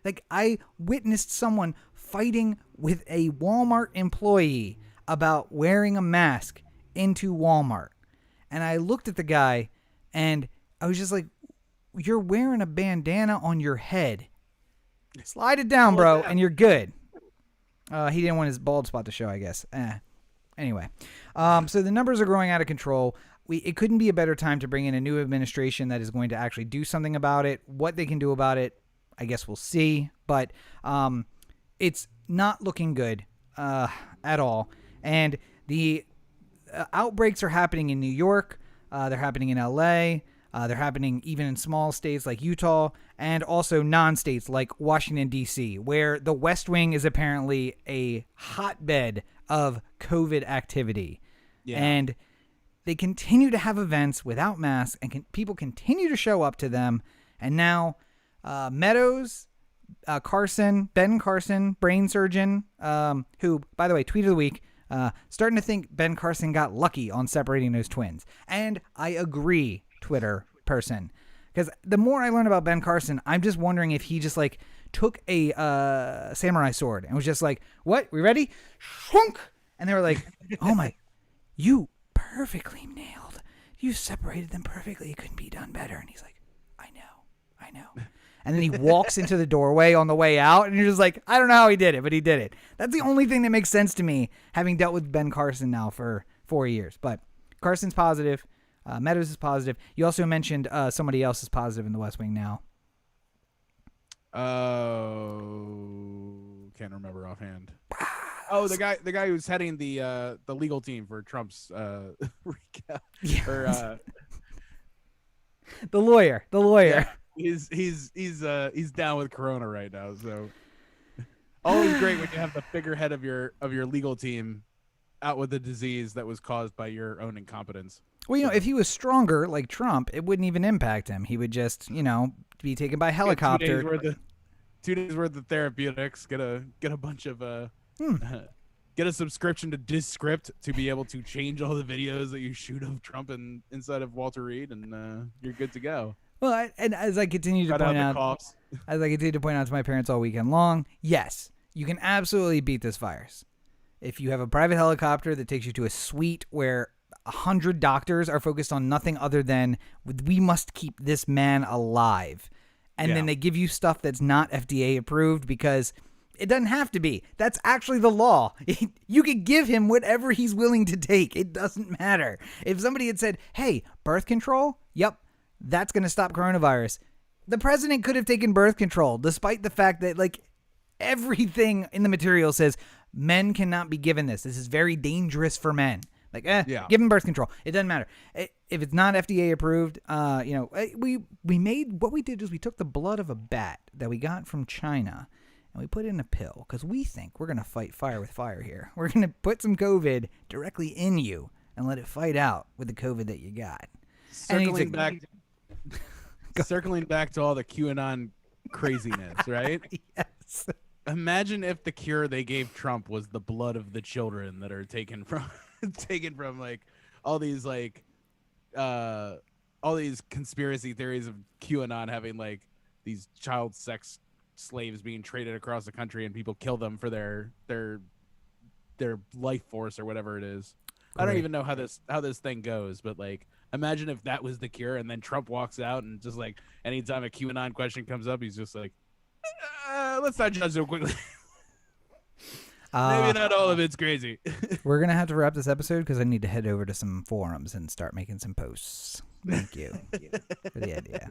Speaker 1: Like, I witnessed someone fighting with a Walmart employee about wearing a mask into Walmart. And I looked at the guy and I was just like, you're wearing a bandana on your head. Slide it down, bro, and you're good. He didn't want his bald spot to show, I guess. Anyway, so the numbers are growing out of control. It couldn't be a better time to bring in a new administration that is going to actually do something about it. What they can do about it, I guess we'll see. But it's not looking good at all. And the outbreaks are happening in New York. They're happening in L.A. They're happening even in small states like Utah and also non-states like Washington, D.C., where the West Wing is apparently a hotbed of COVID activity. Yeah. And they continue to have events without masks, and people continue to show up to them. And now Meadows, Ben Carson, brain surgeon, who, by the way, tweet of the week, starting to think Ben Carson got lucky on separating those twins. And I agree, Twitter person, because the more I learn about Ben Carson, I'm just wondering if he just like took a samurai sword and was just like, what, we ready? Shunk! And they were like, oh my, you perfectly nailed. You separated them perfectly. It couldn't be done better. And he's like, I know. And then he walks into the doorway on the way out, and you're just like, I don't know how he did it, but he did it. That's the only thing that makes sense to me, having dealt with Ben Carson now for 4 years. But Carson's positive. Meadows is positive. You also mentioned somebody else is positive in the West Wing now.
Speaker 2: Oh, can't remember offhand. Oh, the guy who's heading the legal team for Trump's recap.
Speaker 1: Yeah.
Speaker 2: Or,
Speaker 1: The lawyer.
Speaker 2: yeah, he's down with Corona right now. So always great when you have the figurehead of your legal team out with the disease that was caused by your own incompetence.
Speaker 1: Well, if he was stronger like Trump, it wouldn't even impact him. He would just, be taken by helicopter.
Speaker 2: 2 days worth of therapeutics. Get a bunch of get a subscription to Descript to be able to change all the videos that you shoot of Trump inside of Walter Reed, and you're good to go.
Speaker 1: Well, and as I continue to point out, as I continue to point out to my parents all weekend long, yes, you can absolutely beat this virus. If you have a private helicopter that takes you to a suite where 100 doctors are focused on nothing other than we must keep this man alive. And then they give you stuff that's not FDA approved because it doesn't have to be. That's actually the law. You could give him whatever he's willing to take. It doesn't matter. If somebody had said, hey, birth control, yep, that's going to stop coronavirus. The president could have taken birth control, despite the fact that, everything in the material says men cannot be given this. This is very dangerous for men. Give him birth control. It doesn't matter. If it's not FDA approved, we made, what we did is we took the blood of a bat that we got from China and we put it in a pill because we think we're going to fight fire with fire here. We're going to put some COVID directly in you and let it fight out with the COVID that you got.
Speaker 2: Circling back to all the QAnon craziness, right?
Speaker 1: Yes.
Speaker 2: Imagine if the cure they gave Trump was the blood of the children that are taken from all these conspiracy theories of QAnon having these child sex slaves being traded across the country and people kill them for their life force or whatever it is. Great. I don't even know how this thing goes, but imagine if that was the cure and then Trump walks out and just anytime a QAnon question comes up, he's just let's not judge so quickly. Maybe not all of it's crazy.
Speaker 1: We're going to have to wrap this episode because I need to head over to some forums and start making some posts. Thank you for the idea.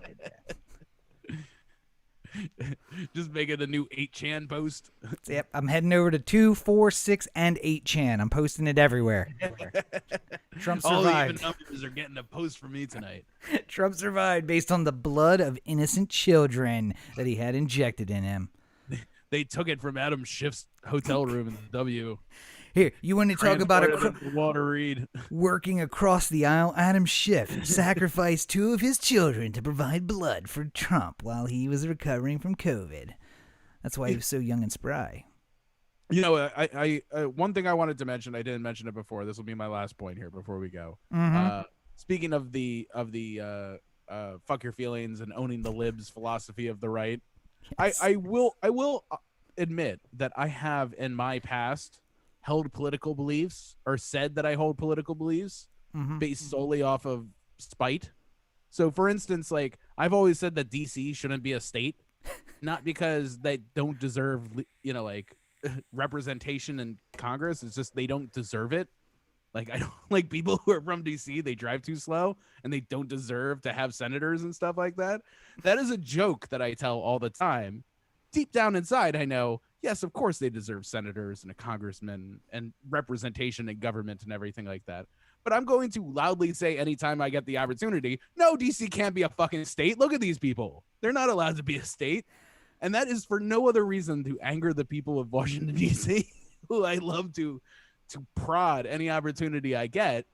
Speaker 2: Just making a new 8chan post.
Speaker 1: Yep, I'm heading over to 2, 4, 6, and 8chan. I'm posting it everywhere. Trump survived.
Speaker 2: All the even numbers are getting a post from me tonight.
Speaker 1: Trump survived based on the blood of innocent children that he had injected in him.
Speaker 2: They took it from Adam Schiff's hotel room in the W.
Speaker 1: Here, you want to talk about
Speaker 2: Walter Reed
Speaker 1: working across the aisle? Adam Schiff sacrificed 2 of his children to provide blood for Trump while he was recovering from COVID. That's why he was so young and spry.
Speaker 2: I one thing I wanted to mention, I didn't mention it before. This will be my last point here before we go.
Speaker 1: Mm-hmm.
Speaker 2: Speaking of the fuck your feelings and owning the libs philosophy of the right, yes. I will admit that I have in my past held political beliefs or said that I hold political beliefs based solely off of spite. So for instance, I've always said that DC shouldn't be a state, not because they don't deserve, representation in Congress. It's just they don't deserve it. I don't like people who are from DC. They drive too slow and they don't deserve to have senators and stuff like that. That is a joke that I tell all the time. Deep down inside, I know, yes, of course they deserve senators and a congressman and representation in government and everything like that. But I'm going to loudly say anytime I get the opportunity, no, DC can't be a fucking state. Look at these people. They're not allowed to be a state. And that is for no other reason to anger the people of Washington, D.C., who I love to prod any opportunity I get.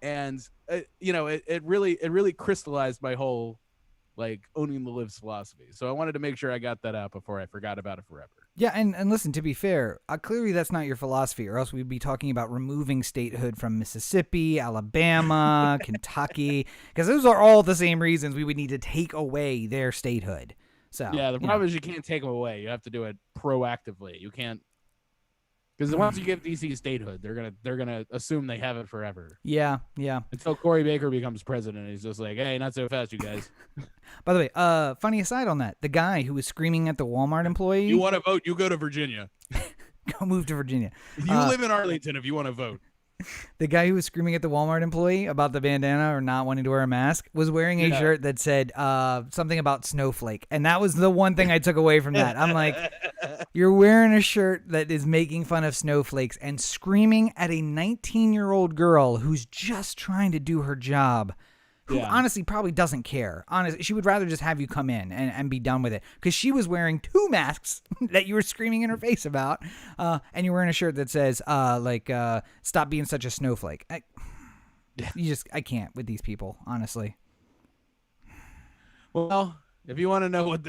Speaker 2: And, it really crystallized my whole owning the libs philosophy. So I wanted to make sure I got that out before I forgot about it forever.
Speaker 1: Yeah, and listen, to be fair, clearly that's not your philosophy, or else we'd be talking about removing statehood from Mississippi, Alabama, Kentucky, because those are all the same reasons we would need to take away their statehood. So
Speaker 2: yeah, the problem is you can't take them away. You have to do it proactively. You can't, because once you give DC statehood, they're gonna assume they have it forever.
Speaker 1: Yeah.
Speaker 2: Until Cory Baker becomes president, he's just hey, not so fast, you guys.
Speaker 1: By the way, funny aside on that, the guy who was screaming at the Walmart employee.
Speaker 2: You want to vote? You go to Virginia.
Speaker 1: Go move to Virginia.
Speaker 2: You live in Arlington if you want to vote.
Speaker 1: The guy who was screaming at the Walmart employee about the bandana or not wanting to wear a mask was wearing a shirt that said something about snowflake. And that was the one thing I took away from that. I'm like, you're wearing a shirt that is making fun of snowflakes and screaming at a 19-year-old girl who's just trying to do her job, who honestly probably doesn't care. Honestly, she would rather just have you come in and be done with it, because she was wearing 2 masks that you were screaming in her face about, and you're wearing a shirt that says, stop being such a snowflake. I can't with these people, honestly.
Speaker 3: Well, if you want to know what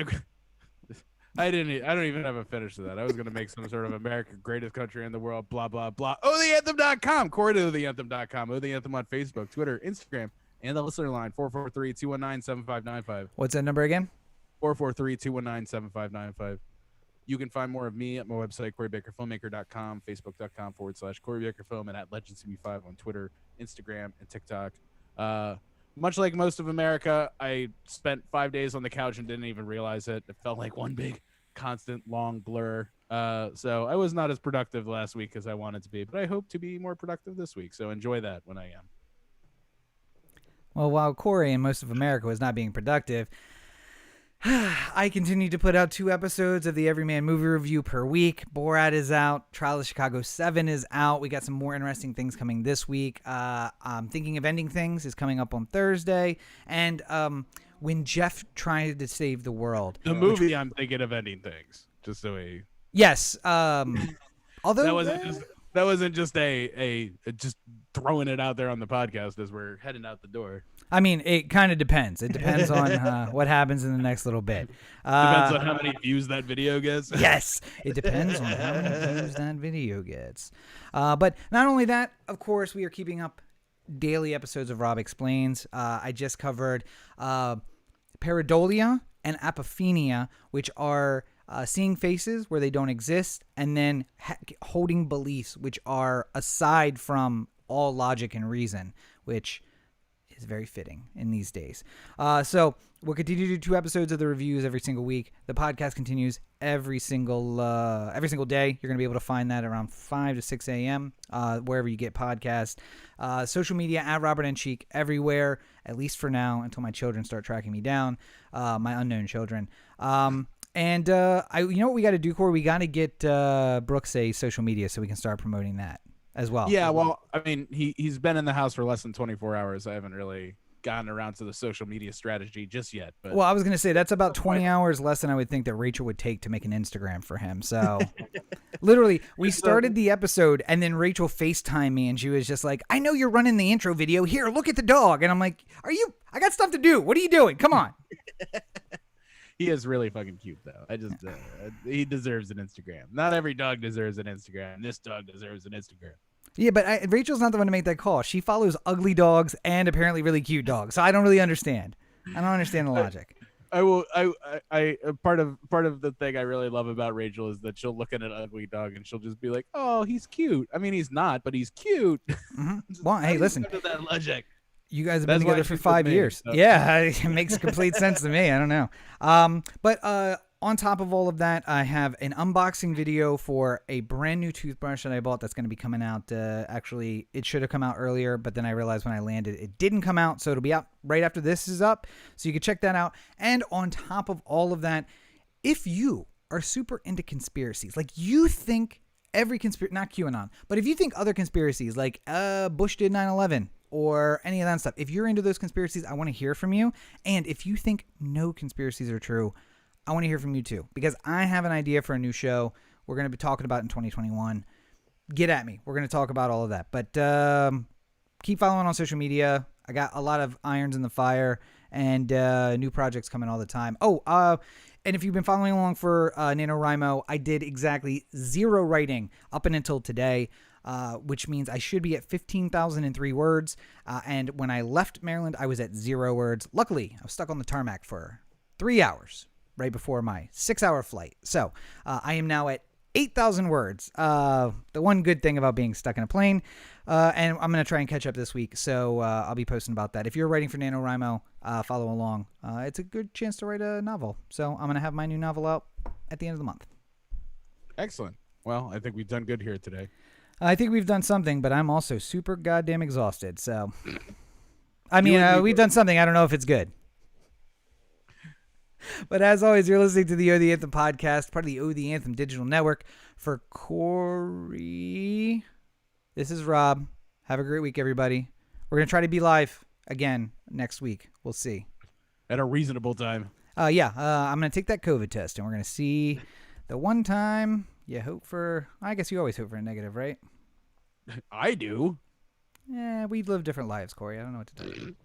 Speaker 3: I don't even have a finish to that. I was going to make some sort of America greatest country in the world, blah, blah, blah. OhTheAnthem.com. Corey to OhTheAnthem.com. OhTheAnthem on Facebook, Twitter, Instagram. And the listener line, 443-219-7595.
Speaker 1: What's that number again?
Speaker 3: 443-219-7595. You can find more of me at my website, CoreyBakerFilmmaker.com, Facebook.com/CoreyBakerFilm, and at LegendCB5 on Twitter, Instagram, and TikTok. Much like most of America, I spent 5 days on the couch and didn't even realize it. It felt like one big, constant, long blur. So I was not as productive last week as I wanted to be, but I hope to be more productive this week. So enjoy that when I am.
Speaker 1: Well, while Corey and most of America was not being productive, I continue to put out 2 episodes of the Everyman Movie Review per week. Borat is out. Trial of Chicago 7 is out. We got some more interesting things coming this week. I'm Thinking of Ending Things is coming up on Thursday. And When Jeff Tried to Save the World.
Speaker 3: The movie I'm Thinking of Ending Things. Just so we...
Speaker 1: Yes. Although...
Speaker 3: That wasn't just a just throwing it out there on the podcast as we're heading out the door.
Speaker 1: I mean, it kind of depends. It depends on what happens in the next little bit.
Speaker 3: Depends on how many views that video gets.
Speaker 1: Yes, it depends on how many views that video gets. But not only that, of course, we are keeping up daily episodes of Rob Explains. I just covered pareidolia and apophenia, which are... seeing faces where they don't exist, and then holding beliefs which are aside from all logic and reason, which is very fitting in these days. So we'll continue to do 2 episodes of the reviews every single week. The podcast continues every single day. You're going to be able to find that around 5 to 6 a.m. Wherever you get podcasts. Social media at Robert and Cheek everywhere, at least for now, until my children start tracking me down, my unknown children. And you know what we got to do, Corey? We got to get Brooks a social media so we can start promoting that as well.
Speaker 3: Yeah, well, I mean, he's been in the house for less than 24 hours. I haven't really gotten around to the social media strategy just yet. But
Speaker 1: well, I was going to say that's about 20 hours less than I would think that Rachel would take to make an Instagram for him. So literally, we started the episode and then Rachel FaceTimed me and she was just like, I know you're running the intro video. Here, look at the dog. And I'm like, I got stuff to do. What are you doing? Come on.
Speaker 3: He is really fucking cute, though. He deserves an Instagram. Not every dog deserves an Instagram. This dog deserves an Instagram.
Speaker 1: Yeah, but Rachel's not the one to make that call. She follows ugly dogs and apparently really cute dogs. So I don't really understand. I don't understand the logic.
Speaker 3: Part of the thing I really love about Rachel is that she'll look at an ugly dog and she'll just be like, "Oh, he's cute." I mean, he's not, but he's cute.
Speaker 1: Mm-hmm. Well, hey, listen.
Speaker 3: That logic.
Speaker 1: You guys have been together for 5 years. So. Yeah, it makes complete sense to me. I don't know. But on top of all of that, I have an unboxing video for a brand new toothbrush that I bought that's going to be coming out. Actually, it should have come out earlier, but then I realized when I landed, it didn't come out. So it'll be out right after this is up. So you can check that out. And on top of all of that, if you are super into conspiracies, like you think every conspiracy, not QAnon, but if you think other conspiracies like Bush did 9/11, or any of that stuff. If you're into those conspiracies, I want to hear from you. And if you think no conspiracies are true, I want to hear from you too. Because I have an idea for a new show we're going to be talking about in 2021. Get at me. We're going to talk about all of that. But keep following on social media. I got a lot of irons in the fire and new projects coming all the time. And if you've been following along for NaNoWriMo, I did exactly 0 writing up until today. Which means I should be at 15,003 words. And when I left Maryland, I was at 0 words. Luckily, I was stuck on the tarmac for 3 hours right before my 6-hour flight. So I am now at 8,000 words. The one good thing about being stuck in a plane. And I'm going to try and catch up this week. So I'll be posting about that. If you're writing for NaNoWriMo, follow along. It's a good chance to write a novel. So I'm going to have my new novel out at the end of the month.
Speaker 3: Excellent. Well, I think we've done good here today.
Speaker 1: I think we've done something, but I'm also super goddamn exhausted. So, I mean,
Speaker 3: and me
Speaker 1: we've done something. I don't know if it's good. But as always, you're listening to the Oh the Anthem podcast, part of the Oh the Anthem digital network. For Corey, this is Rob. Have a great week, everybody. We're going to try to be live again next week. We'll see.
Speaker 3: At a reasonable time.
Speaker 1: I'm going to take that COVID test, and we're going to see the one time you hope for. I guess you always hope for a negative, right?
Speaker 3: I do.
Speaker 1: Yeah, we live different lives, Corey. I don't know what to tell you.